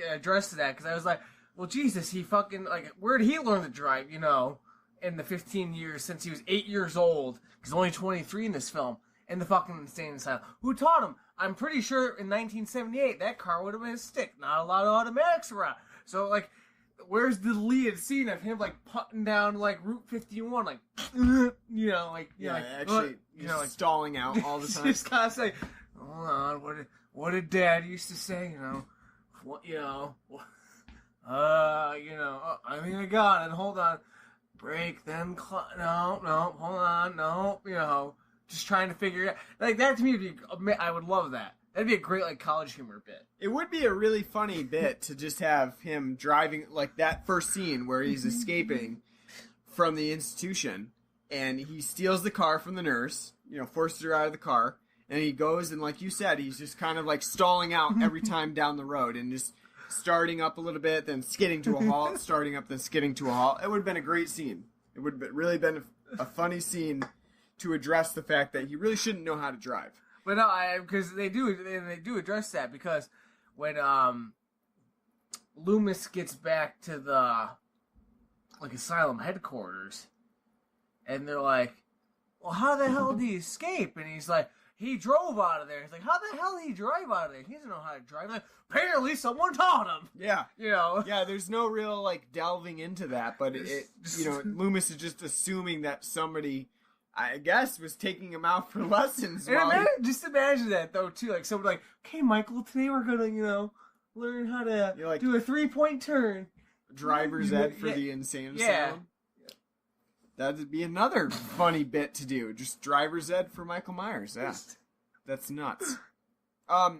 addressed that, because I was like, well, Jesus, he fucking, like, where did he learn to drive, you know, in the 15 years since he was 8 years old? He's only 23 in this film, in the fucking insane asylum. Who taught him? I'm pretty sure in 1978, that car would have been a stick. Not a lot of automatics around. So, like, where's the lead scene of him, like, putting down, like, Route 51, like, you know, like, actually, you know, like, stalling out all the time. Just kind of say, hold on, what did Dad used to say, you know? What, you know, I think I got it. Hold on. Break them. No, hold on. No, you know, just trying to figure it out. Like, that to me would be, I would love that. That'd be a great, like, college humor bit. It would be a really funny bit to just have him driving, like, that first scene where he's escaping from the institution, and he steals the car from the nurse, you know, forces her out of the car, and he goes, and like you said, he's just kind of, like, stalling out every time down the road, and just starting up a little bit, then skidding to a halt, starting up, then skidding to a halt. It would have been a great scene. It would have really been a funny scene to address the fact that he really shouldn't know how to drive. But no, because they do address that, because when Loomis gets back to the, like, asylum headquarters, and they're like, well, how the hell did he escape? And he's like, he drove out of there. He's like, how the hell did he drive out of there? He doesn't know how to drive. Like, apparently someone taught him. Yeah. You know? Yeah, there's no real, like, delving into that, but you know, Loomis is just assuming that somebody, I guess, was taking him out for lessons. And just imagine that, though, too. Like, someone like, okay, Michael, today we're going to, you know, learn how to do a 3-point turn. Driver's ed for the insane asylum. That'd be another funny bit to do. Just driver's ed for Michael Myers. Yeah. That's nuts. But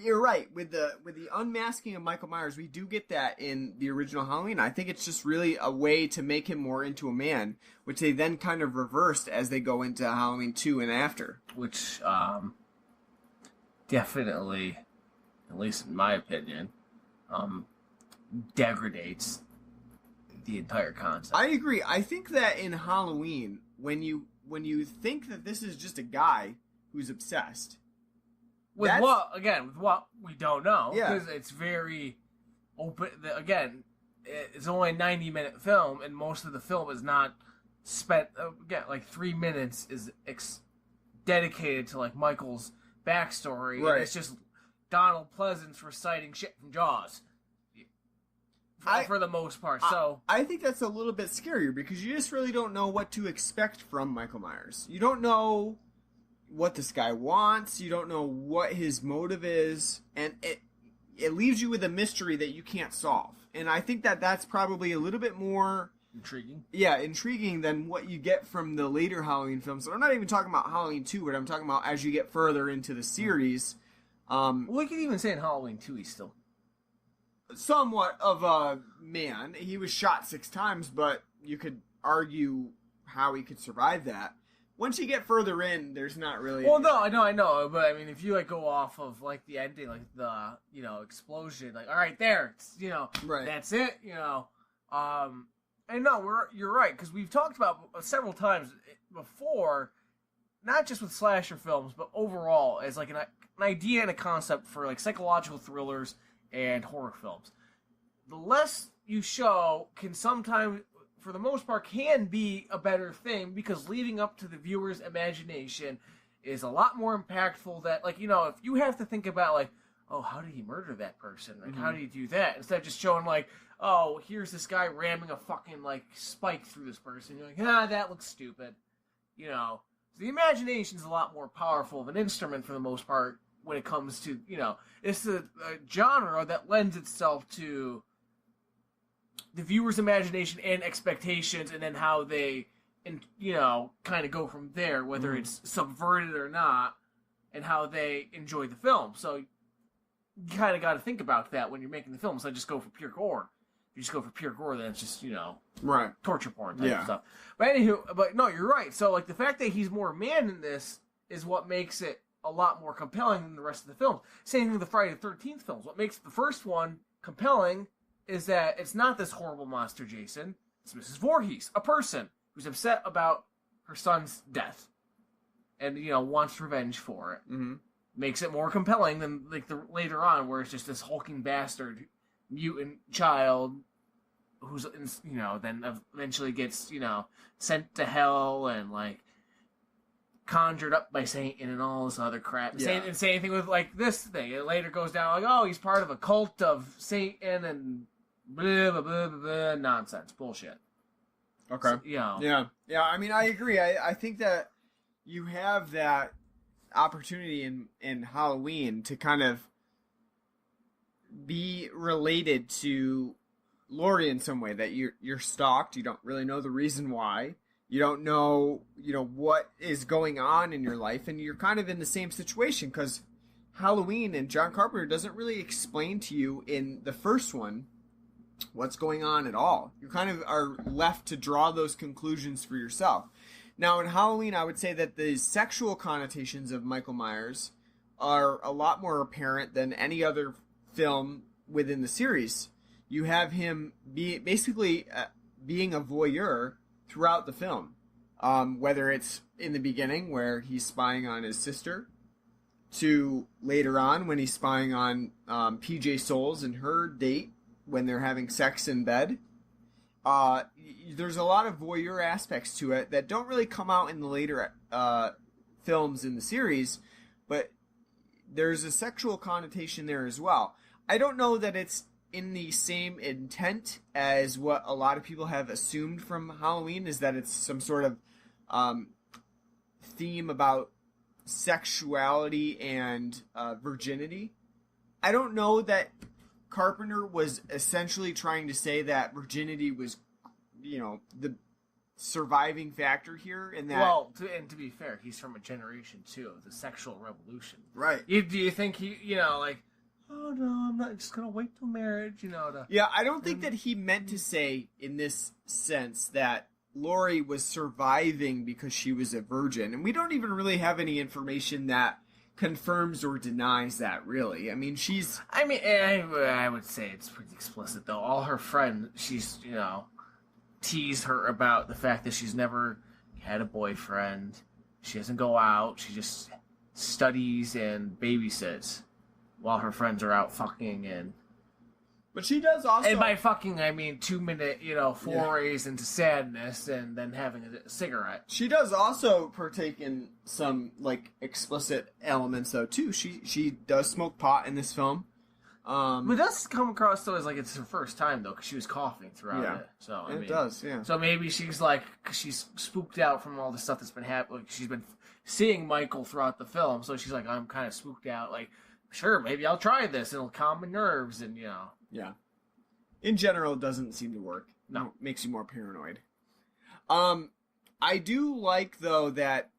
you're right. With the unmasking of Michael Myers, we do get that in the original Halloween. I think it's just really a way to make him more into a man, which they then kind of reversed as they go into Halloween 2 and after. Which definitely, at least in my opinion, degradates the entire concept. I agree. I think that in Halloween, when you think that this is just a guy who's obsessed, with what we don't know, yeah, because it's very open. Again, it's only a 90-minute film, and most of the film is not spent. Again, like 3 minutes is dedicated to, like, Michael's backstory, right? And it's just Donald Pleasance reciting shit from Jaws. For the most part, so I think that's a little bit scarier because you just really don't know what to expect from Michael Myers. You don't know what this guy wants. You don't know what his motive is, and it leaves you with a mystery that you can't solve. And I think that that's probably a little bit more intriguing. Yeah, intriguing than what you get from the later Halloween films. So I'm not even talking about Halloween 2, but I'm talking about as you get further into the series. Well, we could even say in Halloween 2 he's still somewhat of a man. He was shot 6 times, but you could argue how he could survive that. Once you get further in, there's not really... Well, no, I know, but I mean, if you, like, go off of, like, the ending, like, the, you know, explosion, like, all right, there, it's, you know, right, that's it, you know, and no, you're right, because we've talked about several times before, not just with slasher films, but overall, as, like, an idea and a concept for, like, psychological thrillers and horror films. The less you show can sometimes, for the most part, can be a better thing, because leading up to the viewer's imagination is a lot more impactful. That, like, you know, if you have to think about, like, oh, how did he murder that person? Like, how did he do that? Instead of just showing, like, oh, here's this guy ramming a fucking, like, spike through this person. You're like, that looks stupid. You know, the imagination's a lot more powerful of an instrument for the most part when it comes to, you know, it's a genre that lends itself to the viewer's imagination and expectations, and then how they, you know, kind of go from there, whether it's subverted or not, and how they enjoy the film. So you kind of got to think about that when you're making the film. So just go for pure gore. If you just go for pure gore, then it's just, you know, right, torture porn type of stuff. But anywho, but no, you're right. So, like, the fact that he's more man in this is what makes it a lot more compelling than the rest of the films. Same thing with the Friday the 13th films. What makes the first one compelling is that it's not this horrible monster Jason. It's Mrs. Voorhees, a person who's upset about her son's death and, you know, wants revenge for it. Mm-hmm. Makes it more compelling than, like, the later on, where it's just this hulking bastard mutant child who's, you know, then eventually gets, you know, sent to hell and, like, conjured up by Satan and all this other crap. Yeah. Same thing with, like, this thing. It later goes down, like, oh, he's part of a cult of Satan and blah, blah, blah, blah, blah, nonsense. Bullshit. Okay. So, you know. Yeah, I mean, I agree. I think that you have that opportunity in Halloween to kind of be related to Laurie in some way, that you're stalked. You don't really know the reason why. You don't know, you know, what is going on in your life, and you're kind of in the same situation because Halloween and John Carpenter doesn't really explain to you in the first one what's going on at all. You kind of are left to draw those conclusions for yourself. Now, in Halloween, I would say that the sexual connotations of Michael Myers are a lot more apparent than any other film within the series. You have him basically being a voyeur throughout the film, whether it's in the beginning where he's spying on his sister, to later on when he's spying on PJ Souls and her date when they're having sex in bed. There's a lot of voyeur aspects to it that don't really come out in the later films in the series, but there's a sexual connotation there as well. I don't know that it's in the same intent as what a lot of people have assumed from Halloween, is that it's some sort of theme about sexuality and virginity. I don't know that Carpenter was essentially trying to say that virginity was, you know, the surviving factor here, and that... Well, to be fair, he's from a generation, too, of the sexual revolution. Right. Do you think he, you know, like, oh, no, I'm not just going to wait till marriage, you know, to... Yeah, I don't think that he meant to say, in this sense, that Laurie was surviving because she was a virgin. And we don't even really have any information that confirms or denies that, really. I mean, she's... I mean, I would say it's pretty explicit, though. All her friends, she's, you know, teased her about the fact that she's never had a boyfriend. She doesn't go out. She just studies and babysits while her friends are out fucking and... But she does also... And by fucking, I mean 2-minute, you know, forays into sadness and then having a cigarette. She does also partake in some, like, explicit elements, though, too. She does smoke pot in this film. But it does come across, though, as like it's her first time, though, because she was coughing throughout it. So, I mean, it does, yeah. So maybe she's, like, cause she's spooked out from all the stuff that's been happening. Like, she's been seeing Michael throughout the film, so she's like, I'm kind of spooked out. Like, sure, maybe I'll try this. It'll calm my nerves, and, you know. Yeah. In general, it doesn't seem to work. No. It makes you more paranoid. I do like, though, that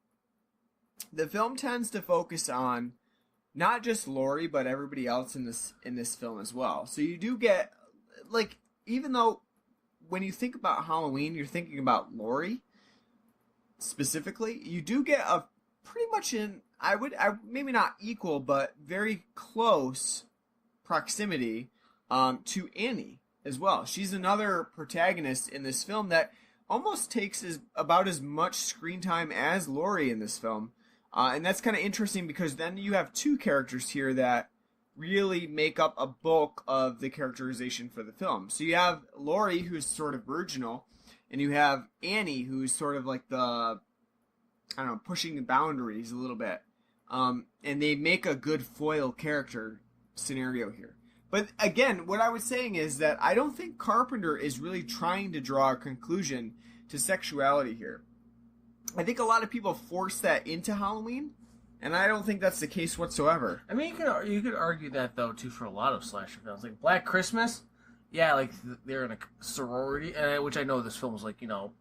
the film tends to focus on not just Laurie, but everybody else in this film as well. So you do get, like, even though when you think about Halloween, you're thinking about Laurie specifically, you do get a pretty much maybe not equal, but very close proximity to Annie as well. She's another protagonist in this film that almost takes about as much screen time as Laurie in this film. And that's kind of interesting because then you have two characters here that really make up a bulk of the characterization for the film. So you have Laurie, who's sort of virginal, and you have Annie, who's sort of like the, I don't know, pushing the boundaries a little bit. And they make a good foil character scenario here. But again, what I was saying is that I don't think Carpenter is really trying to draw a conclusion to sexuality here. I think a lot of people force that into Halloween, and I don't think that's the case whatsoever. I mean, you could argue that, though, too, for a lot of slasher films. Like Black Christmas, yeah, like they're in a sorority, which I know this film was like, you know...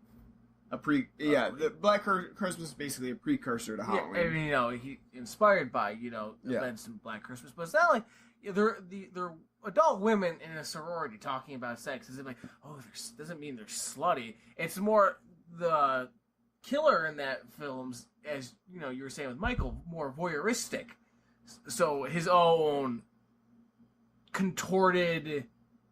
the Black Christmas is basically a precursor to Halloween. Yeah, I mean, you know, he inspired by, you know, events in Black Christmas, but it's not like they're adult women in a sorority talking about sex. Isn't like, oh, doesn't mean they're slutty. It's more the killer in that film's, as you know, you were saying with Michael, more voyeuristic. So his own contorted,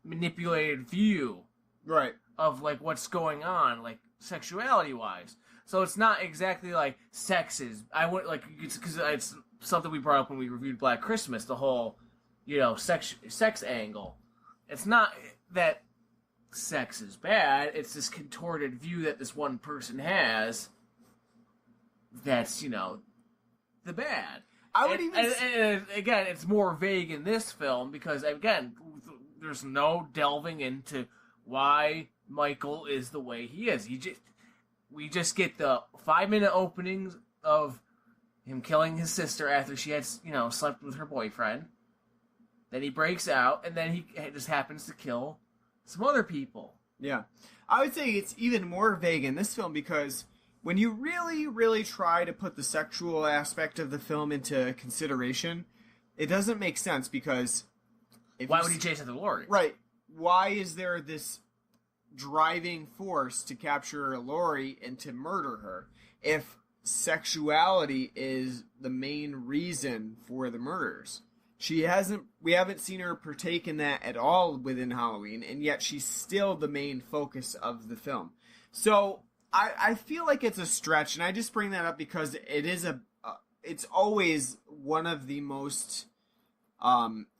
manipulated view, right, of like what's going on, like sexuality wise. So it's not exactly like sex is. I would like because it's something we brought up when we reviewed Black Christmas, the whole, you know, sex angle, it's not that sex is bad. It's this contorted view that this one person has. That's, the bad. I would and again, it's more vague in this film because, again, there's no delving into why Michael is the way he is. We just get the 5-minute openings of him killing his sister after she had, slept with her boyfriend. Then he breaks out, and then he just happens to kill some other people. Yeah. I would say it's even more vague in this film because when you really, really try to put the sexual aspect of the film into consideration, it doesn't make sense because... Why would he chase after Laurie? Right. Why is there this driving force to capture Laurie and to murder her if sexuality is the main reason for the murders? We haven't seen her partake in that at all within Halloween, and yet she's still the main focus of the film. So I feel like it's a stretch, and I just bring that up because it is it's always one of the most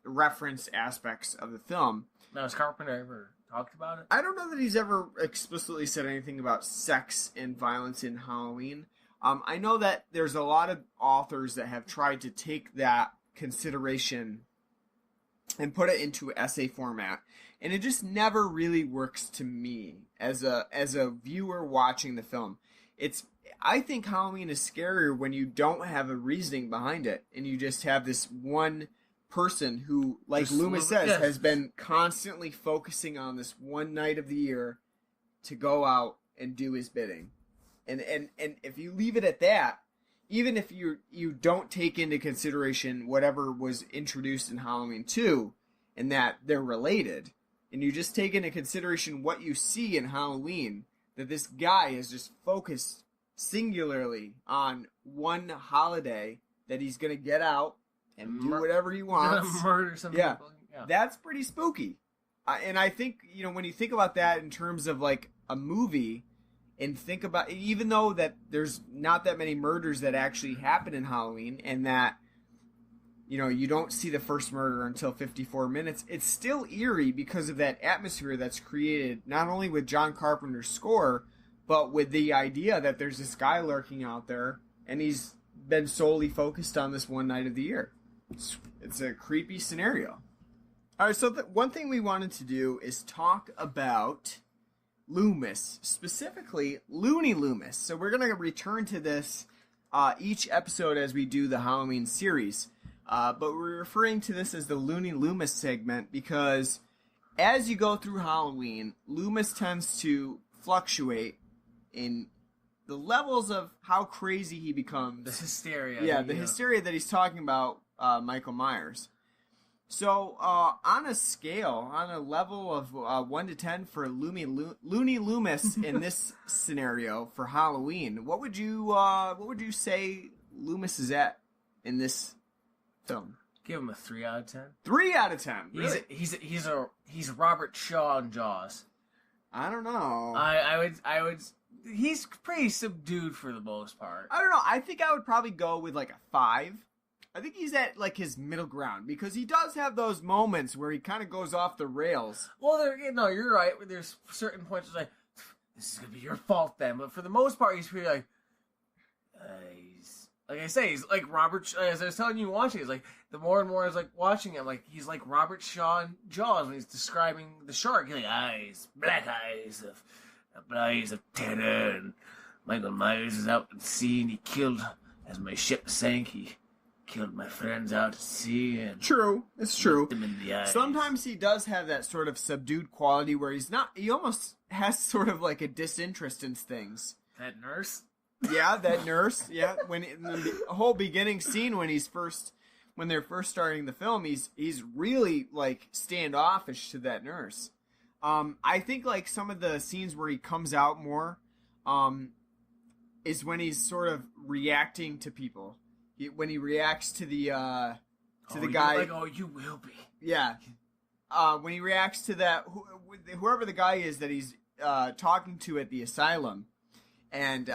referenced aspects of the film. Now, has Carpenter ever talked about it? I don't know that he's ever explicitly said anything about sex and violence in Halloween. I know that there's a lot of authors that have tried to take that consideration and put it into essay format, and it just never really works to me as a viewer watching the film. I think Halloween is scarier when you don't have a reasoning behind it and you just have this one person who, like just Loomis says, has been constantly focusing on this one night of the year to go out and do his bidding. And if you leave it at that, even if you don't take into consideration whatever was introduced in Halloween 2 and that they're related, and you just take into consideration what you see in Halloween, that this guy is just focused singularly on one holiday that he's going to get out and do whatever he wants. Murder some people. Yeah. That's pretty spooky. And I think, when you think about that in terms of like a movie, and think about, even though that there's not that many murders that actually happen in Halloween, and that, you don't see the first murder until 54 minutes, it's still eerie because of that atmosphere that's created, not only with John Carpenter's score, but with the idea that there's this guy lurking out there, and he's been solely focused on this one night of the year. It's a creepy scenario. All right, so one thing we wanted to do is talk about Loomis, specifically Loony Loomis. So we're going to return to this each episode as we do the Halloween series. But we're referring to this as the Loony Loomis segment because as you go through Halloween, Loomis tends to fluctuate in the levels of how crazy he becomes. The hysteria. Yeah, the hysteria that he's talking about Michael Myers. So, on a scale, on a level of 1 to 10 for Loony Loomis in this scenario for Halloween, what would you say Loomis is in this film? Give him a 3 out of 10. 3 out of 10. Really? He's Robert Shaw in Jaws. I don't know. I would. He's pretty subdued for the most part. I don't know. I think I would probably go with like a 5. I think he's at like his middle ground because he does have those moments where he kind of goes off the rails. Well, you're right. There's certain points where it's like, this is gonna be your fault then. But for the most part, he's pretty like, he's like Robert. As I was telling you watching, it's like the more and more I was like watching him, like he's like Robert Shaw in Jaws when he's describing the shark. He's like black eyes of terror, and Michael Myers is out at sea and he killed as my ship sank. He killed my friends out at sea. And true, it's true. Them in the eyes. Sometimes he does have that sort of subdued quality where he almost has sort of like a disinterest in things. That nurse? Yeah, that nurse. Yeah, when in the whole beginning scene when they're first starting the film, he's really like standoffish to that nurse. I think like some of the scenes where he comes out more, is when he's sort of reacting to people. When he reacts to the guy, like, you will be. Yeah. When he reacts to that, whoever the guy is that he's talking to at the asylum, and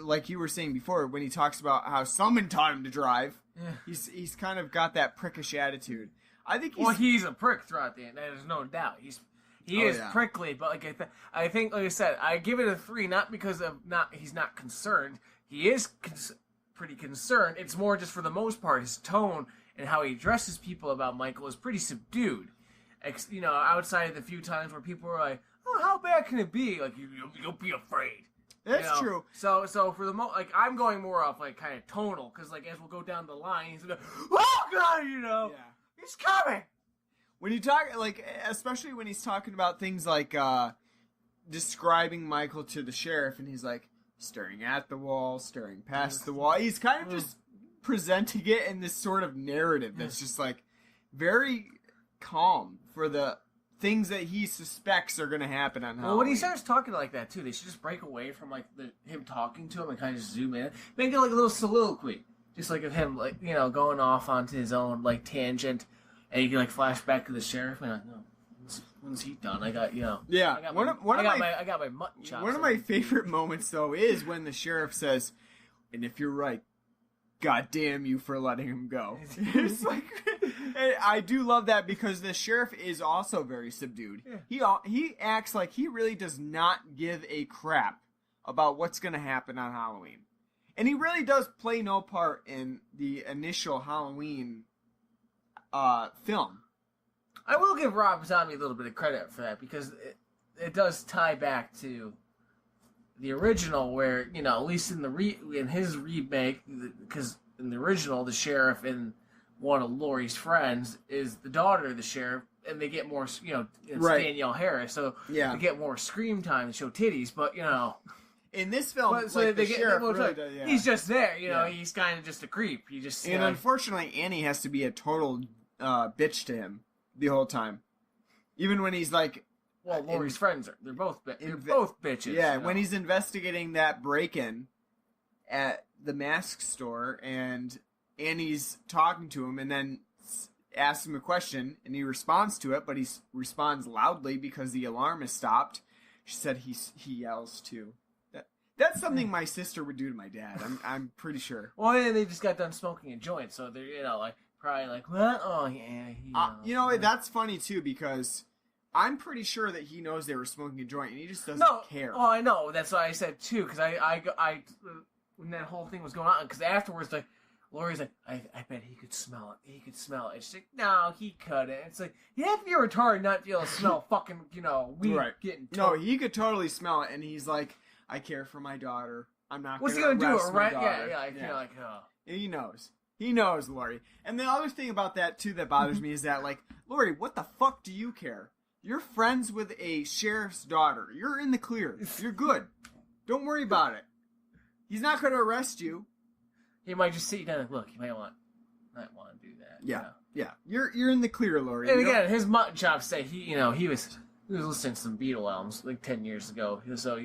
like you were saying before, when he talks about how someone taught him to drive, he's kind of got that prickish attitude. I think he's a prick throughout the end. There's no doubt. He is prickly, but like I think, like I said, I give it a 3, not because of he's not concerned. He is pretty concerned. It's more just for the most part, his tone and how he addresses people about Michael is pretty subdued. Outside of the few times where people are like, "Oh, how bad can it be?" Like you'll be afraid. That's true. So for the I'm going more off like kind of tonal because like as we'll go down the line, he's gonna, oh god, he's coming. When you talk especially when he's talking about things like describing Michael to the sheriff, and he's like staring at the wall, staring past the wall. He's kind of just presenting it in this sort of narrative that's just like very calm for the things that he suspects are going to happen on Halloween. Well, when he starts talking like that, too, they should just break away from, like, him talking to him and kind of just zoom in. Make it, like, a little soliloquy. Just, like, of him, like, going off onto his own, like, tangent. And you can, like, flash back to the sheriff and, like, no, when's he done? I got, Yeah. I got my mutton chops. One of my favorite moments, though, is when the sheriff says, and if you're right, God damn you for letting him go. It's like, I do love that because the sheriff is also very subdued. Yeah. He acts like he really does not give a crap about what's going to happen on Halloween. And he really does play no part in the initial Halloween film. I will give Rob Zombie a little bit of credit for that because it does tie back to the original, where at least in his remake, because in the original, the sheriff and one of Laurie's friends is the daughter of the sheriff, and they get more, it's right. Danielle Harris, so they get more screen time and show titties, but in this film, he's just there, he's kind of just a creep. He just unfortunately, Annie has to be a total bitch to him the whole time, even when he's like. Well, Laurie's friends they're both bitches. Yeah, when he's investigating that break-in at the mask store, and Annie's talking to him, and then asks him a question, and he responds to it, but he responds loudly because the alarm is stopped. She said he yells too. That's something my sister would do to my dad. I'm pretty sure. Well, and they just got done smoking a joint, so they're probably like, what? Oh yeah. That's funny too because. I'm pretty sure that he knows they were smoking a joint, and he just doesn't care. Oh, I know. That's why I said, too, because I when that whole thing was going on, because afterwards, like, Laurie's like, I bet he could smell it. He could smell it. And she's like, no, he couldn't. It's like, you have to be retarded not to be able to smell fucking, weed getting toast. No, he could totally smell it, and he's like, I care for my daughter. I'm not going to What's he going to do? Right? Yeah. He knows. He knows, Laurie. And the other thing about that, too, that bothers me is that, like, Laurie, what the fuck do you care? You're friends with a sheriff's daughter. You're in the clear. You're good. Don't worry about it. He's not going to arrest you. He might just sit you down and look. You might want to do that. Yeah. You're in the clear, Laurie. And again, his mutton chops say he was listening to some Beatle albums like 10 years ago. So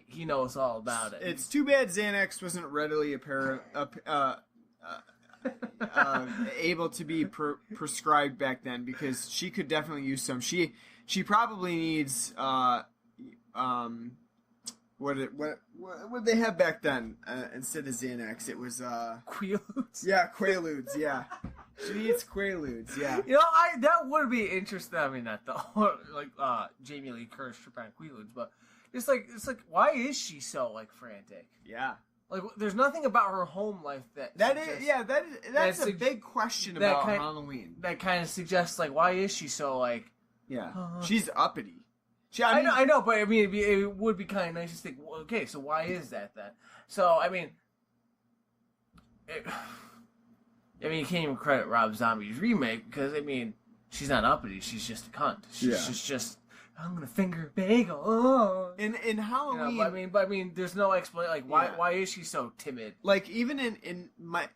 he knows all about it. It's too bad Xanax wasn't readily able to be prescribed back then, because she could definitely use some. She probably needs what did they have back then instead of Xanax? It was Quaaludes. Yeah, Quaaludes. Yeah, she needs Quaaludes. Yeah. That would be interesting. I mean, not the like Jamie Lee Curtis tripping on Quaaludes, but it's like why is she so like frantic? Yeah. Like, there's nothing about her home life that's a big question about Halloween. That kind of suggests, like, why is she so, like... Yeah. She's uppity. I know, but, I mean, it would be kind of nice to think, well, okay, so why is that, then? So, I mean... you can't even credit Rob Zombie's remake, because, I mean, she's not uppity, she's just a cunt. She's just... I'm gonna finger a bagel. Oh. In Halloween, but I mean, there's no explanation. Like, why is she so timid? Like, even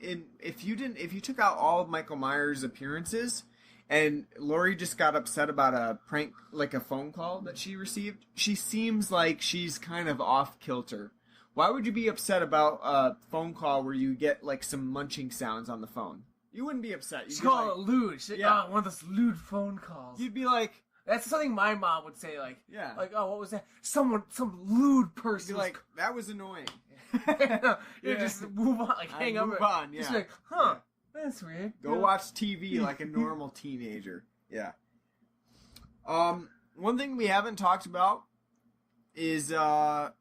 if you took out all of Michael Myers' appearances, and Laurie just got upset about a prank, like a phone call that she received, she seems like she's kind of off kilter. Why would you be upset about a phone call where you get like some munching sounds on the phone? You wouldn't be upset. She'd call it lewd. One of those lewd phone calls. You'd be like. That's something my mom would say, like, oh, what was that? Some lewd person. You'd be like, that was annoying. You just move on, like, hang up. Move on, yeah. Just like, huh, That's weird. Go watch TV like a normal teenager. Yeah. One thing we haven't talked about is how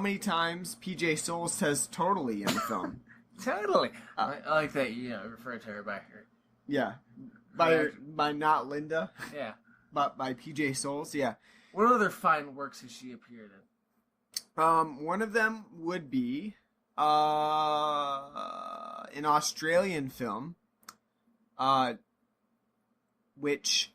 many times PJ Soles says "totally" in the film. Totally. I like that you refer to her by her. Yeah. By not Linda. Yeah. But by PJ Soles. Yeah. What other fine works has she appeared in? One of them would be an Australian film, which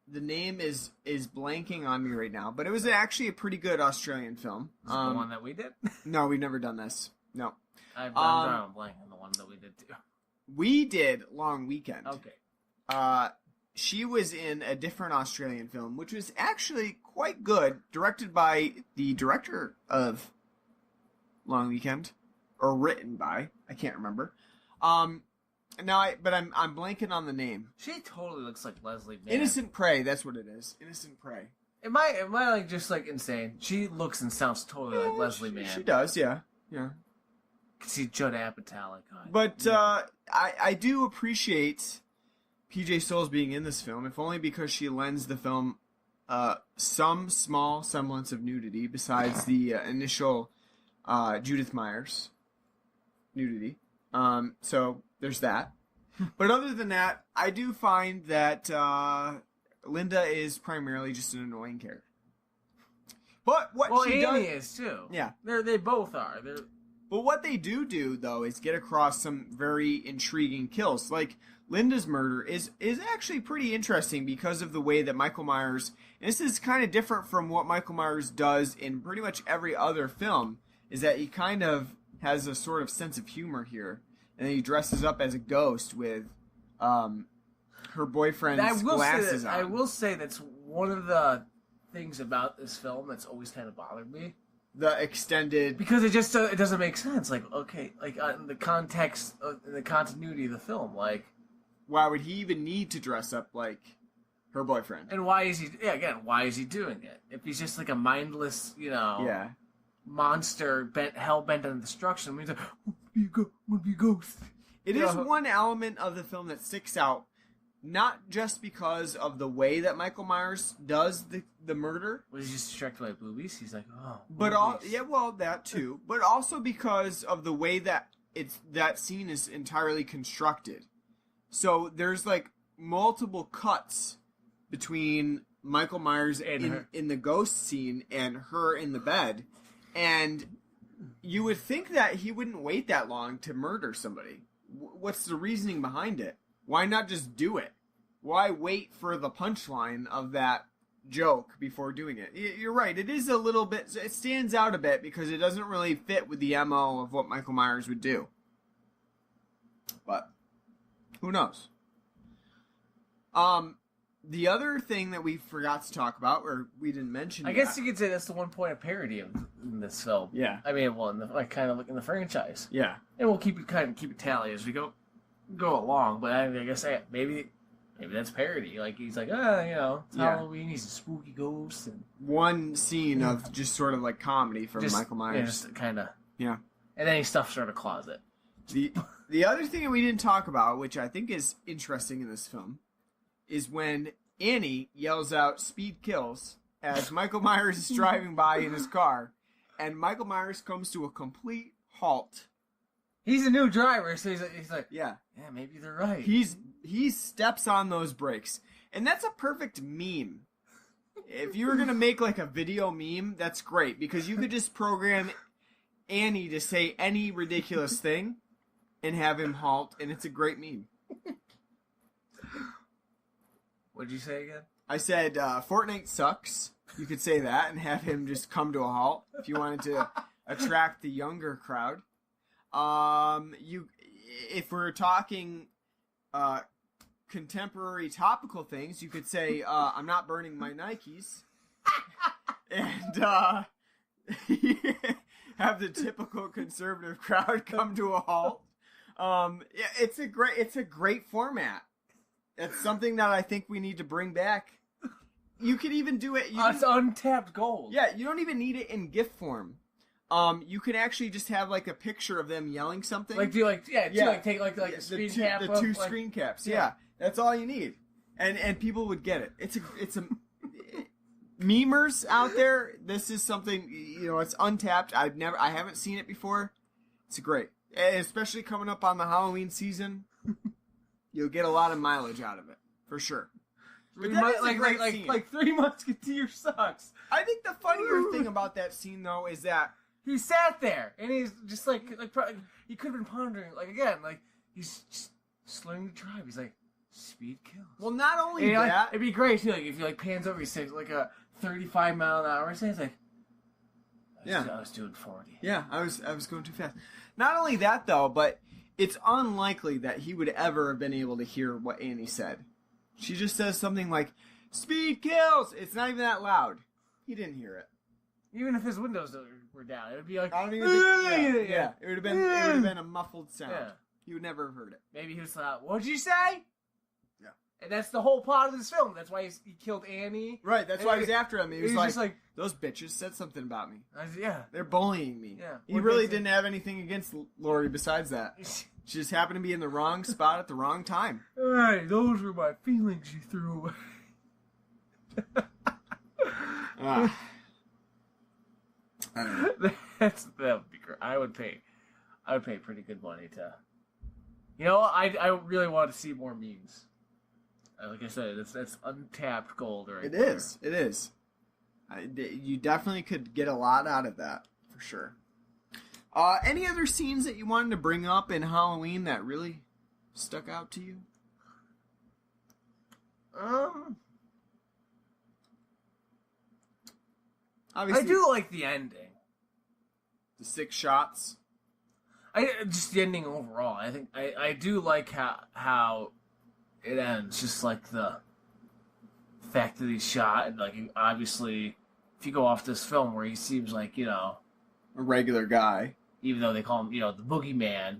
the name is blanking on me right now, but it was actually a pretty good Australian film. Is it the one that we did? No, we've never done this. No. I'm drawing a blank on the one that we did too. We did Long Weekend. Okay. She was in a different Australian film, which was actually quite good, directed by the director of Long Weekend, or written by, I can't remember. I'm blanking on the name. She totally looks like Leslie Mann. Innocent Prey, that's what it is. Innocent Prey. Am I like just like insane? She looks and sounds totally like Leslie Mann. She does, yeah. Yeah. I can see Judd Apatow like. But I do appreciate PJ Soles being in this film, if only because she lends the film some small semblance of nudity besides the initial Judith Myers nudity. So there's that. But other than that, I do find that Linda is primarily just an annoying character. But what she Amy does is too. Yeah. They both are. But what they do though is get across some very intriguing kills. Like Linda's murder is actually pretty interesting because of the way that Michael Myers, and this is kind of different from what Michael Myers does in pretty much every other film, is that he kind of has a sort of sense of humor here. And then he dresses up as a ghost with her boyfriend's glasses on. I will say that's one of the things about this film that's always kind of bothered me. The extended... Because it just it doesn't make sense. Like, okay, like in the context, in the continuity of the film, like... Why would he even need to dress up like her boyfriend? And why is he... Yeah, again, why is he doing it? If he's just like a mindless, Yeah. monster hell-bent on destruction, he's like, would be a ghost. It is one element of the film that sticks out, not just because of the way that Michael Myers does the murder. Was he just distracted by boobies? He's like, oh. But that too. But also because of the way that that scene is entirely constructed. So there's like multiple cuts between Michael Myers in the ghost scene and her in the bed, and you would think that he wouldn't wait that long to murder somebody. What's the reasoning behind it? Why not just do it? Why wait for the punchline of that joke before doing it? You're right. It is a little bit... It stands out a bit because it doesn't really fit with the MO of what Michael Myers would do. But who knows? The other thing that we forgot to talk about, or we didn't mention, I guess you could say that's the one point of parody in this film. Yeah. I mean, well, in the franchise. Yeah. And we'll keep it tally as we go along. But I guess maybe that's parody. Like he's like, it's Halloween. He's a spooky ghost. And one scene of just sort of like comedy from Michael Myers. Yeah, just kind of. Yeah. And then he stuffs her in a closet. The other thing that we didn't talk about, which I think is interesting in this film, is when Annie yells out "Speed kills" as Michael Myers is driving by in his car, and Michael Myers comes to a complete halt. He's a new driver, so he's like, yeah, maybe they're right. He steps on those brakes, and that's a perfect meme. If you were gonna make like a video meme, that's great because you could just program Annie to say any ridiculous thing and have him halt, and it's a great meme. What'd you say again? I said Fortnite sucks. You could say that and have him just come to a halt if you wanted to attract the younger crowd. If we're talking contemporary topical things, you could say I'm not burning my Nikes, and have the typical conservative crowd come to a halt. It's a great format. It's something that I think we need to bring back. You could even do it... It's untapped gold. Yeah, you don't even need it in GIF form. You can actually just have like a picture of them yelling something. Like take like a screen cap. The two screen caps. Yeah, that's all you need, and people would get it. It's a memers out there. This is something it's untapped. I haven't seen it before. It's great, and especially coming up on the Halloween season. You'll get a lot of mileage out of it for sure. Like 3 Musketeer sucks. I think the funnier thing about that scene though is that he sat there and he's just like he could have been pondering he's just slowing the drive. He's like, speed kills. Well, not only that, it'd be great too. Like if you pans over, he says like a 35 mile an hour. He's like, I was doing 40. Yeah, I was going too fast. Not only that though, but it's unlikely that he would ever have been able to hear what Annie said. She just says something like, speed kills! It's not even that loud. He didn't hear it. Even if his windows were down, it would be like... I don't even think... Yeah. It would have been a muffled sound. Yeah. He would never have heard it. Maybe he was like, what'd you say? Yeah. And that's the whole plot of this film. That's why he killed Annie. Right, that's why he's after him. He was like, those bitches said something about me. Yeah. They're bullying me. Yeah. He really didn't have anything against Lori besides that. She just happened to be in the wrong spot at the wrong time. Alright, those were my feelings you threw away. I don't know. That would be great. I would pay pretty good money to... I really want to see more memes. Like I said, that's untapped gold right there. It is. You definitely could get a lot out of that, for sure. Any other scenes that you wanted to bring up in Halloween that really stuck out to you? Obviously, I do like the ending. The 6 shots. Just the ending overall. I think I do like how it ends. Just like the fact that he's shot, and obviously, if you go off this film where he seems like a regular guy, even though they call him the boogeyman,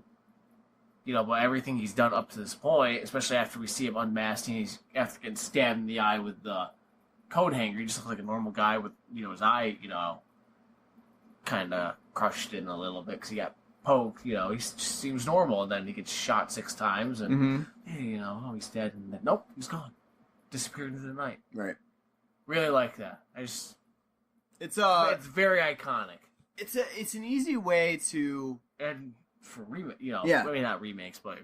but everything he's done up to this point, especially after we see him unmasked and he's after getting stabbed in the eye with the coat hanger, he just looks like a normal guy with his eye kind of crushed in a little bit because he got poked. He just seems normal, and then he gets shot 6 times, and he's dead, and then nope, he's gone, disappeared into the night. Right. Really like that. It's very iconic. It's an easy way to for maybe not remakes, but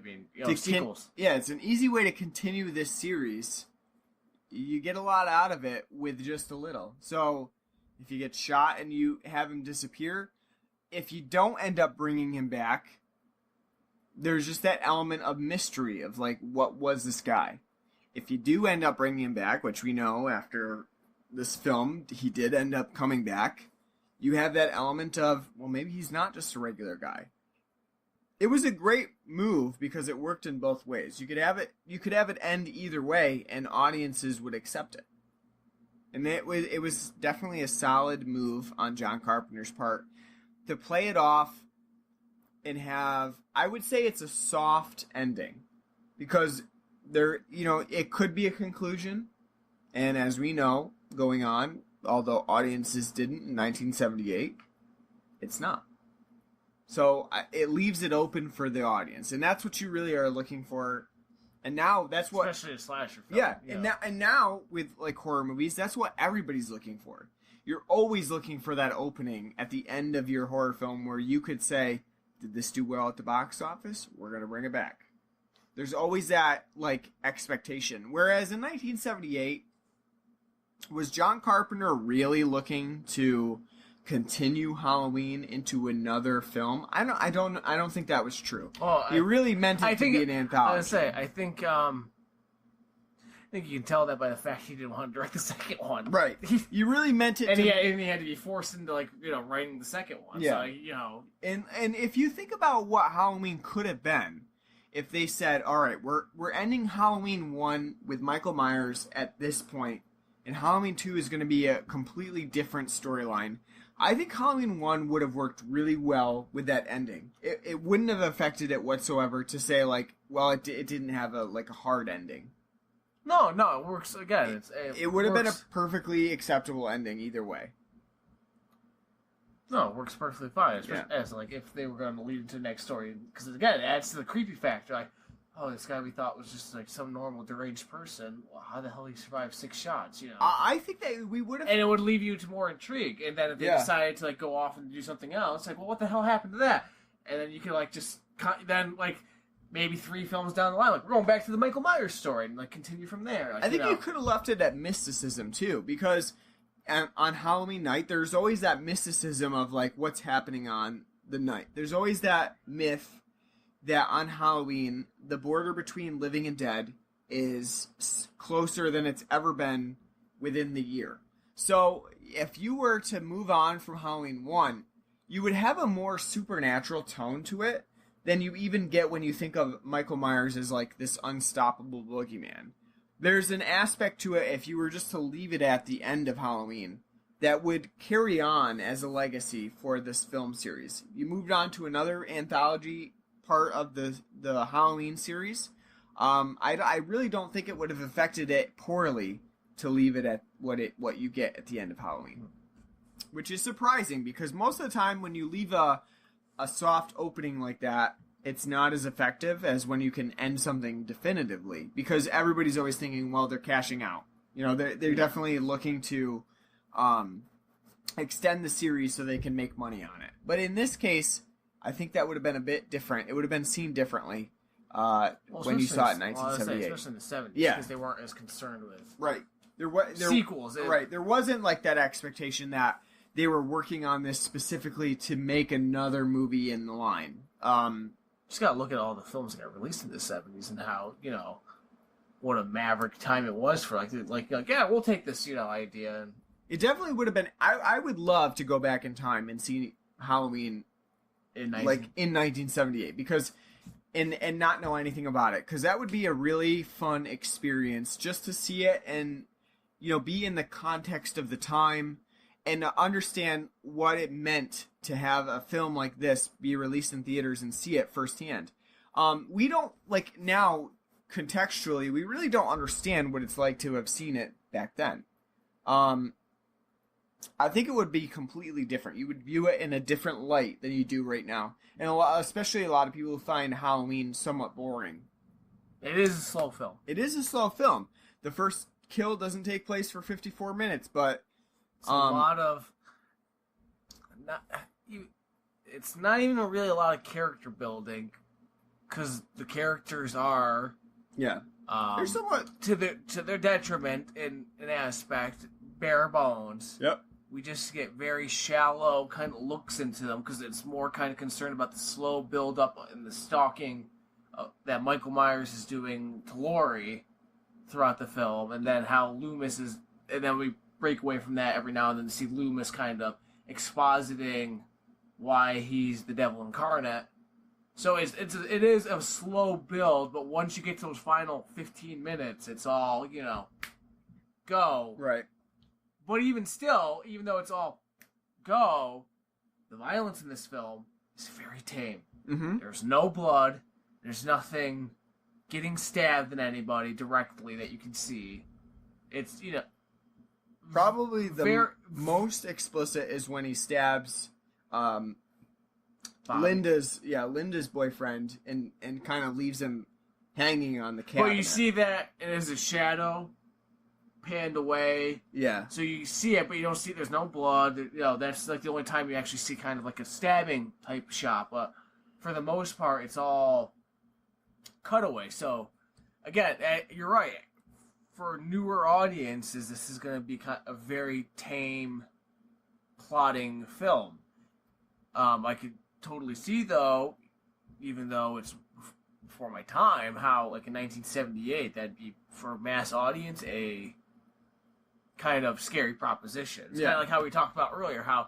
sequels. It's an easy way to continue this series. You get a lot out of it with just a little. So if you get shot and you have him disappear, if you don't end up bringing him back, there's just that element of mystery of what was this guy? If you do end up bringing him back, which we know after this film he did end up coming back, you have that element of, well, maybe he's not just a regular guy. It was a great move because it worked in both ways. You could have it end either way, and audiences would accept it. And it was definitely a solid move on John Carpenter's part to play it off and have, I would say it's a soft ending, because it could be a conclusion, and as we know, going on, although audiences didn't in 1978, it's not. So it leaves it open for the audience, and that's what you really are looking for. And now that's what, especially a slasher film. Yeah, and now with horror movies, that's what everybody's looking for. You're always looking for that opening at the end of your horror film where you could say, "Did this do well at the box office? We're gonna bring it back." There's always that expectation. Whereas in 1978, was John Carpenter really looking to continue Halloween into another film? I don't think that was true. He really meant it to be an anthology. I would say, I think you can tell that by the fact he didn't want to direct the second one. Right. You really meant it, and he had to be forced into writing the second one. Yeah. So, And if you think about what Halloween could have been, if they said, all right, we're ending Halloween 1 with Michael Myers at this point, and Halloween 2 is going to be a completely different storyline, I think Halloween 1 would have worked really well with that ending. It wouldn't have affected it whatsoever to say, it didn't have a hard ending. No, it works again. It would have been a perfectly acceptable ending either way. No, it works perfectly fine. As like if they were going to lead into the next story, because again, it adds to the creepy factor. Like, oh, this guy we thought was just like some normal deranged person. Well, how the hell he survived 6 shots? You know, I think that we would have, and it would leave you to more intrigue. And then if they decided to like go off and do something else, like, well, what the hell happened to that? And then you could like just then like maybe 3 films down the line, like we're going back to the Michael Myers story and like continue from there. Like, I think you could have left it at mysticism too, because on Halloween night, there's always that mysticism of like what's happening on the night. There's always that myth that on Halloween, the border between living and dead is closer than it's ever been within the year. So if you were to move on from Halloween 1, you would have a more supernatural tone to it than you even get when you think of Michael Myers as like this unstoppable boogeyman. There's an aspect to it, if you were just to leave it at the end of Halloween, that would carry on as a legacy for this film series. You moved on to another anthology part of the Halloween series. I really don't think it would have affected it poorly to leave it at what you get at the end of Halloween. Which is surprising, because most of the time when you leave a soft opening like that, it's not as effective as when you can end something definitively, because everybody's always thinking, well, they're cashing out. You know, they're definitely looking to extend the series so they can make money on it. But in this case, I think that would have been a bit different. It would have been seen differently when you saw it in 1978. Especially in the 70s, because they weren't as concerned with sequels. Right. There wasn't like that expectation that they were working on this specifically to make another movie in the line. Just gotta look at all the films that got released in the 70s and how, you know, what a maverick time it was for like yeah, we'll take this, you know, idea. And it definitely would have been. I would love to go back in time and see Halloween in 1978, because and not know anything about it, because that would be a really fun experience just to see it and, you know, be in the context of the time and understand what it meant to have a film like this be released in theaters and see it firsthand. We don't, like, now, contextually, we really don't understand what it's like to have seen it back then. I think it would be completely different. You would view it in a different light than you do right now. And especially a lot of people find Halloween somewhat boring. It is a slow film. It is a slow film. The first kill doesn't take place for 54 minutes, but it's a lot of it's not even really a lot of character building, because the characters are they're somewhat to their detriment in an aspect bare bones. Yep. We just get very shallow kind of looks into them, because it's more kind of concerned about the slow build up and the stalking that Michael Myers is doing to Laurie throughout the film, and then how Loomis is, and then we break away from that every now and then to see Loomis kind of expositing why he's the devil incarnate. So it is a slow build, but once you get to those final 15 minutes, it's all, you know, go. Right. But even still, even though it's all go, the violence in this film is very tame. Mm-hmm. There's no blood. There's nothing getting stabbed in anybody directly that you can see. It's, you know, probably the most explicit is when he stabs Linda's boyfriend and kind of leaves him hanging on the cabinet. But you see that, and there's a shadow panned away. Yeah. So you see it, but you don't see, there's no blood. You know, that's like the only time you actually see kind of like a stabbing type shot. But for the most part, it's all cutaway. So, again, you're right. For newer audiences, this is going to be kind of a very tame, plotting film. I could totally see, though, even though it's before my time, how, like, in 1978, that'd be, for a mass audience, a kind of scary proposition. It's kind of like how we talked about earlier, how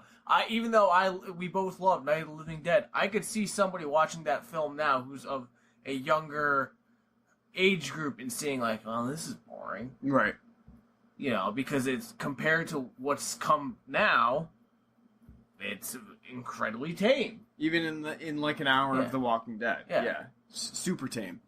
even though we both love Night of the Living Dead, I could see somebody watching that film now who's of a younger age group and seeing like, oh, this is boring. Right. You know, because it's compared to what's come now, it's incredibly tame. Even in like an hour of The Walking Dead. Yeah. Super tame.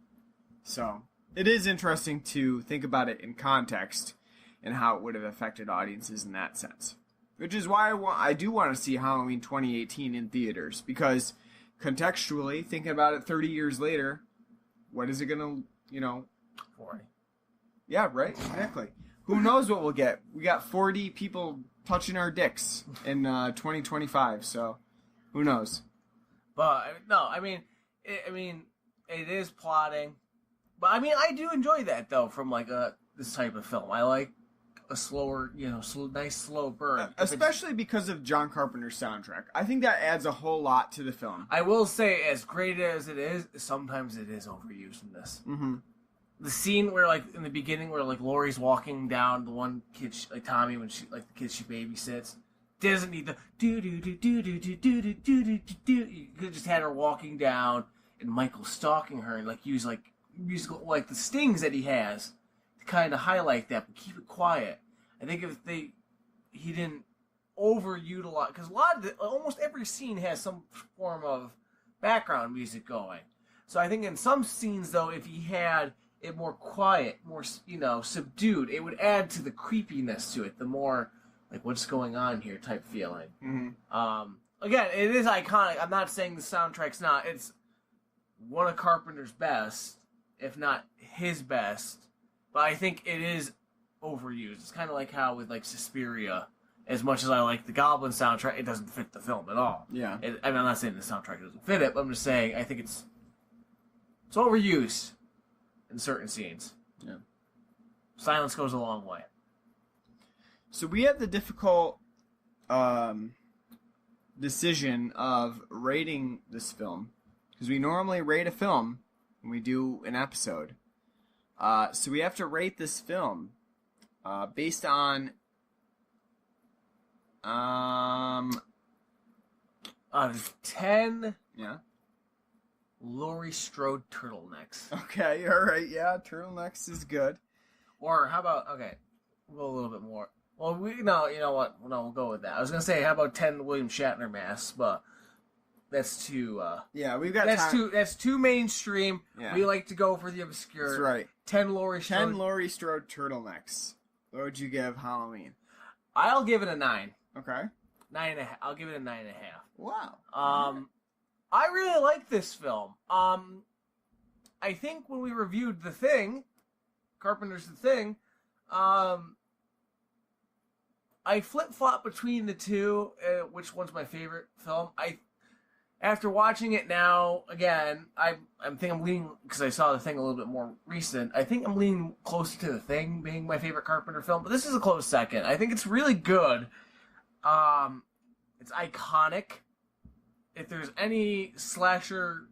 So, it is interesting to think about it in context and how it would have affected audiences in that sense. Which is why I do want to see Halloween 2018 in theaters, because contextually, thinking about it 30 years later, what is it going to, 40. Yeah, right, exactly. Who knows what we'll get? We got 40 people touching our dicks in 2025, so who knows? But, no, it is plotting. But, I do enjoy that, though, from, this type of film. I like a slower, nice slow burn. Especially because of John Carpenter's soundtrack. I think that adds a whole lot to the film. I will say, as great as it is, sometimes it is overused in this. Mm-hmm. The scene where, in the beginning, where, Laurie's walking down the one kid, Tommy, when she, the kid she babysits, doesn't need the do-do-do-do-do-do-do-do-do-do. You could have just had her walking down and Michael stalking her and, use, musical, the stings that he has to kind of highlight that, but keep it quiet. I think if he didn't overutilize, because almost every scene has some form of background music going. So I think in some scenes, though, if he had it more quiet, more, subdued, it would add to the creepiness to it, the more, what's going on here type feeling. Mm-hmm. Again, it is iconic. I'm not saying the soundtrack's not. It's one of Carpenter's best, if not his best. But I think it is overused. It's kind of like how with, Suspiria, as much as I like the Goblin soundtrack, it doesn't fit the film at all. Yeah. I'm not saying the soundtrack doesn't fit it, but I'm just saying I think it's overused in certain scenes. Yeah. Silence goes a long way. So we have the difficult decision of rating this film, because we normally rate a film when we do an episode. So we have to rate this film based on out of 10 Laurie Strode turtlenecks. Okay, alright, yeah, turtlenecks is good. Or how about, we'll go a little bit more. Well, you know what? No, we'll go with that. I was going to say, how about 10 William Shatner masks, but that's too, we've got that's too mainstream. Yeah. We like to go for the obscure. That's right. 10 Laurie Strode. 10 Laurie Strode turtlenecks. What would you give Halloween? I'll give it a 9. Okay. 9.5. I'll give it a 9.5. Wow. I really like this film. I think when we reviewed The Thing, Carpenter's The Thing, I flip-flop between the two, which one's my favorite film. After watching it now, again, I'm leaning, because I saw The Thing a little bit more recent, I think I'm leaning closer to The Thing being my favorite Carpenter film, but this is a close second. I think it's really good. It's iconic. If there's any slasher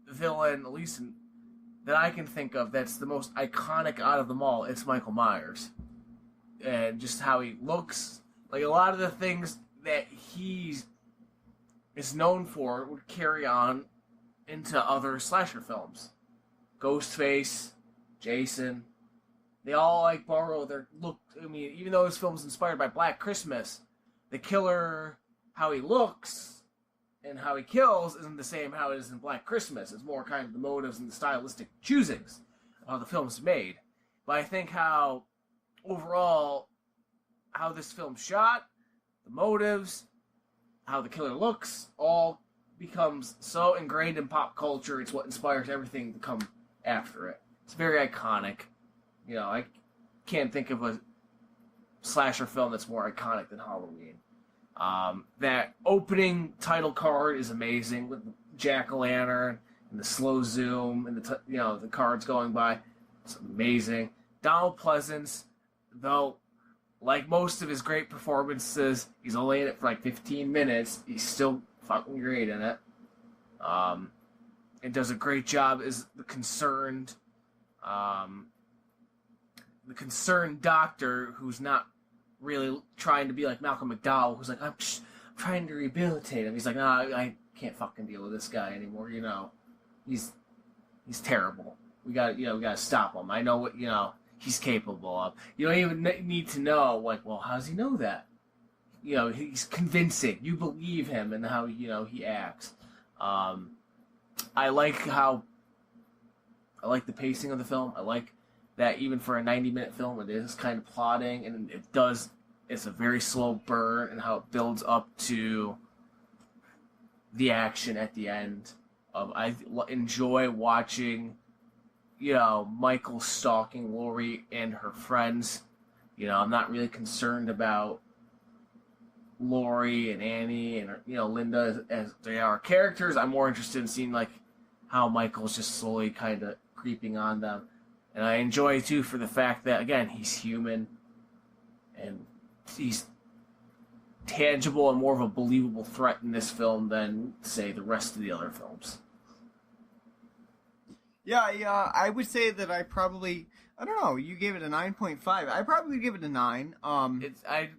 villain, at least that I can think of, that's the most iconic out of them all, it's Michael Myers. And just how he looks. A lot of the things that he is known for would carry on into other slasher films. Ghostface, Jason, they all borrow their look. Even though this film's inspired by Black Christmas, the killer, how he looks and how he kills isn't the same how it is in Black Christmas. It's more kind of the motives and the stylistic choosings of how the film's made. But I think how overall, how this film's shot, the motives, how the killer looks, all becomes so ingrained in pop culture. It's what inspires everything to come after it. It's very iconic. I can't think of a slasher film that's more iconic than Halloween. That opening title card is amazing with the jack-o'-lantern and the slow zoom and the cards going by. It's amazing. Donald Pleasance, though, like most of his great performances, he's only in it for 15 minutes. He's still fucking great in it. And does a great job as the concerned doctor who's not really trying to be like Malcolm McDowell, who's like, I'm trying to rehabilitate him. He's like, nah, I can't fucking deal with this guy anymore. He's terrible. We gotta stop him. I know what he's capable of. You don't even need to know, well, how does he know that? He's convincing. You believe him and how, he acts. I like the pacing of the film. I like that even for a 90-minute film, it is kind of plotting, and it does it's a very slow burn and how it builds up to the action at the end. I enjoy watching, Michael stalking Laurie and her friends. I'm not really concerned about Laurie and Annie and Linda as they are characters. I'm more interested in seeing how Michael's just slowly kind of creeping on them, and I enjoy too for the fact that again he's human and he's tangible and more of a believable threat in this film than say the rest of the other films. Yeah, I would say that I don't know. You gave it a 9.5. I probably give it a 9. I'm giving it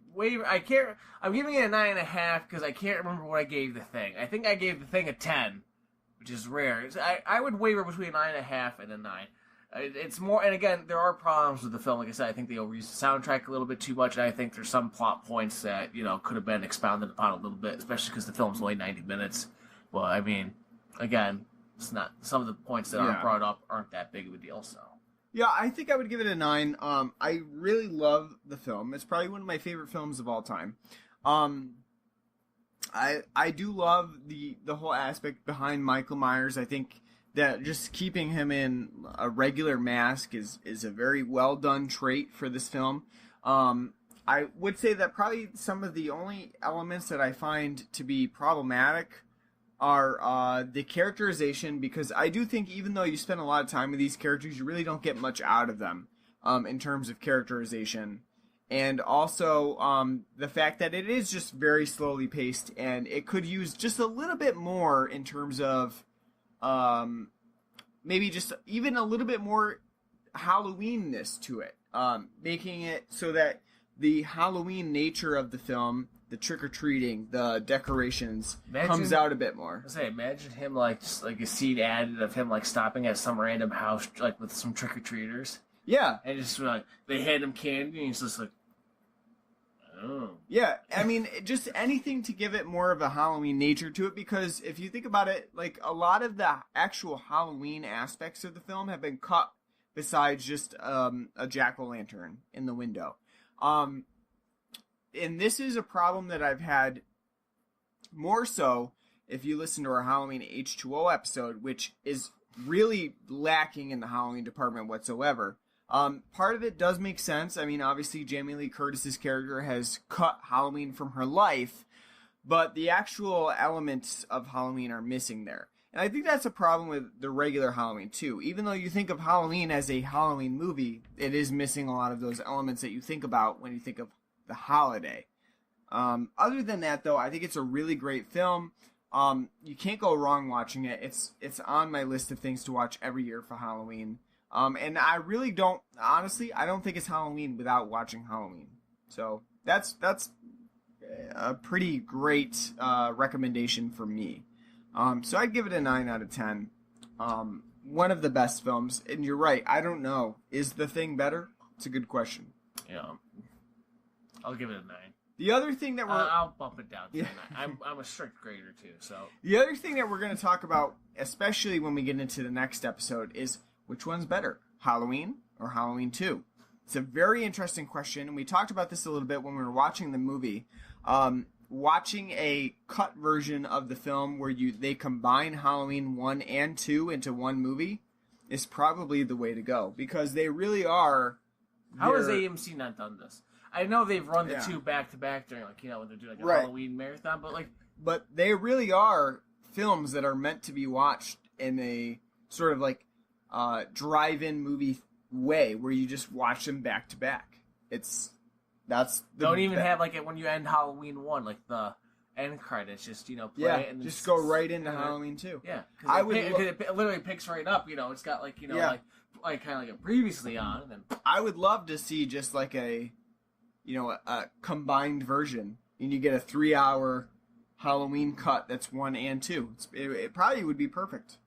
a 9.5 because I can't remember what I gave the thing. I think I gave the thing a 10, which is rare. I would waver between a 9.5 and a 9. It's more, and again, there are problems with the film. Like I said, I think they overused the soundtrack a little bit too much, and I think there's some plot points that could have been expounded upon a little bit, especially because the film's only 90 minutes. Well, I mean, again, it's not, some of the points that aren't brought up aren't that big of a deal. So yeah, I think I would give it a 9. I really love the film. It's probably one of my favorite films of all time. I do love the whole aspect behind Michael Myers. I think that just keeping him in a regular mask is a very well done trait for this film. I would say that probably some of the only elements that I find to be problematic are the characterization, because I do think even though you spend a lot of time with these characters, you really don't get much out of them in terms of characterization. And also the fact that it is just very slowly paced, and it could use just a little bit more in terms of maybe just even a little bit more Halloween-ness to it, making it so that the Halloween nature of the film, the trick-or-treating, the decorations, comes out a bit more. Imagine him just a scene added of him stopping at some random house with some trick-or-treaters. Yeah. And just they hand him candy and he's just oh. Yeah, I mean, just anything to give it more of a Halloween nature to it, because if you think about it, a lot of the actual Halloween aspects of the film have been cut besides just a jack-o'-lantern in the window. And this is a problem that I've had more so if you listen to our Halloween H2O episode, which is really lacking in the Halloween department whatsoever. Part of it does make sense. I mean, obviously, Jamie Lee Curtis's character has cut Halloween from her life, but the actual elements of Halloween are missing there. And I think that's a problem with the regular Halloween, too. Even though you think of Halloween as a Halloween movie, it is missing a lot of those elements that you think about when you think of the holiday. Other than that, though, I think it's a really great film. You can't go wrong watching it. It's on my list of things to watch every year for Halloween. And I really don't, honestly, I don't think it's Halloween without watching Halloween. So that's a pretty great recommendation for me. So I'd give it a 9 out of 10. One of the best films. And you're right, I don't know. Is The Thing better? It's a good question. Yeah. I'll give it a 9. The other thing that I'll bump it down to a 9. I'm a strict grader, too. So the other thing that we're going to talk about, especially when we get into the next episode, is which one's better, Halloween or Halloween 2? It's a very interesting question, and we talked about this a little bit when we were watching the movie. Watching a cut version of the film where they combine Halloween 1 and 2 into one movie is probably the way to go, because they really are. How has AMC not done this? I know they've run the two back to back during when they're doing a Halloween marathon, but they really are films that are meant to be watched in a sort of drive-in movie way where you just watch them back to back. Don't even have it when you end Halloween 1, the end credits, just play it and then just go right into Halloween 2. Yeah, it literally picks right up. It's got kind of like a previously on. And then I would love to see just a combined version, and you get a 3-hour Halloween cut that's 1 and 2. It probably would be perfect.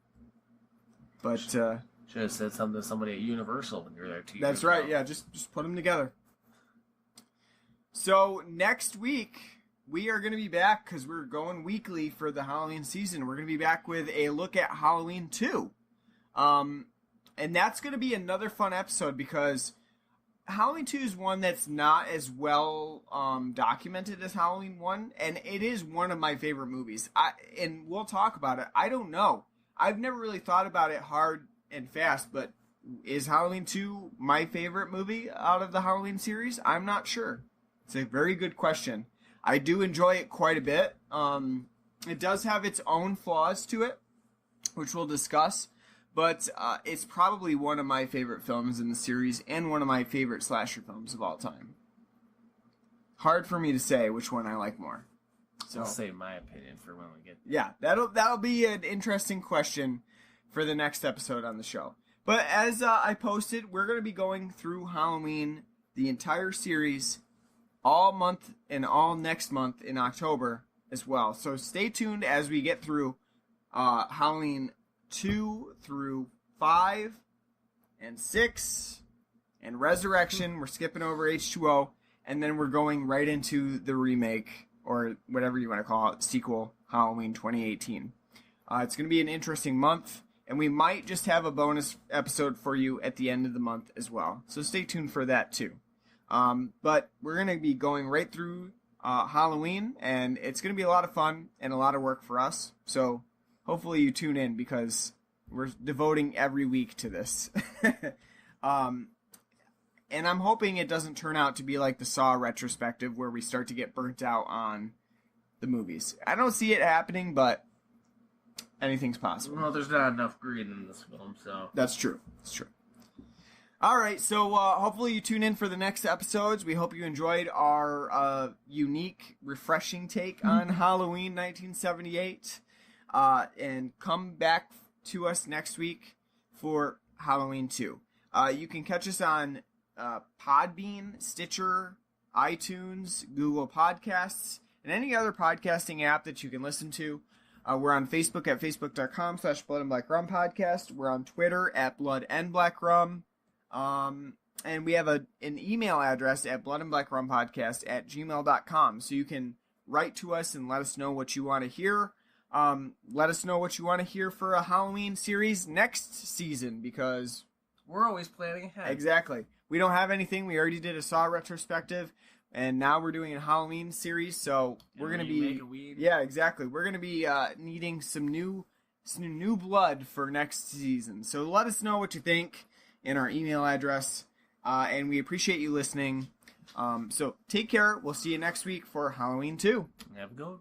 But should have said something to somebody at Universal when you were there 2 years That's right. ago. Yeah, just put them together. So next week we are going to be back, because we're going weekly for the Halloween season. We're going to be back with a look at Halloween 2. And that's going to be another fun episode, because Halloween 2 is one that's not as well documented as Halloween 1, and it is one of my favorite movies. And we'll talk about it. I don't know. I've never really thought about it hard and fast, but is Halloween 2 my favorite movie out of the Halloween series? I'm not sure. It's a very good question. I do enjoy it quite a bit. It does have its own flaws to it, which we'll discuss. But it's probably one of my favorite films in the series and one of my favorite slasher films of all time. Hard for me to say which one I like more. So I'll save my opinion for when we get there. Yeah, that'll be an interesting question for the next episode on the show. But as I posted, we're going to be going through Halloween, the entire series, all month and all next month in October as well. So stay tuned as we get through Halloween 2 through 5 and 6 and Resurrection. We're skipping over H2O, and then we're going right into the remake, or whatever you want to call it, sequel, Halloween 2018. It's going to be an interesting month, and we might just have a bonus episode for you at the end of the month as well. So stay tuned for that too. But we're going to be going right through Halloween, and it's going to be a lot of fun and a lot of work for us. So hopefully you tune in, because we're devoting every week to this. And I'm hoping it doesn't turn out to be like the Saw retrospective, where we start to get burnt out on the movies. I don't see it happening, but anything's possible. Well, there's not enough green in this film, so... That's true. It's true. All right, so hopefully you tune in for the next episodes. We hope you enjoyed our unique, refreshing take on Halloween 1978. And come back to us next week for Halloween 2. You can catch us on Podbean, Stitcher, iTunes, Google Podcasts, and any other podcasting app that you can listen to. We're on Facebook at facebook.com/Blood and Black Rum Podcast. We're on Twitter at Blood and Black Rum. And we have an email address at bloodandblackrumpodcast@gmail.com. So you can write to us and let us know what you want to hear. Let us know what you want to hear for a Halloween series next season, because we're always planning ahead. Exactly. We don't have anything. We already did a Saw retrospective, and now we're doing a Halloween series, so we're going to be... Yeah, exactly. We're going to be needing some new blood for next season. So let us know what you think in our email address, and we appreciate you listening. So take care. We'll see you next week for Halloween 2. Have a good one.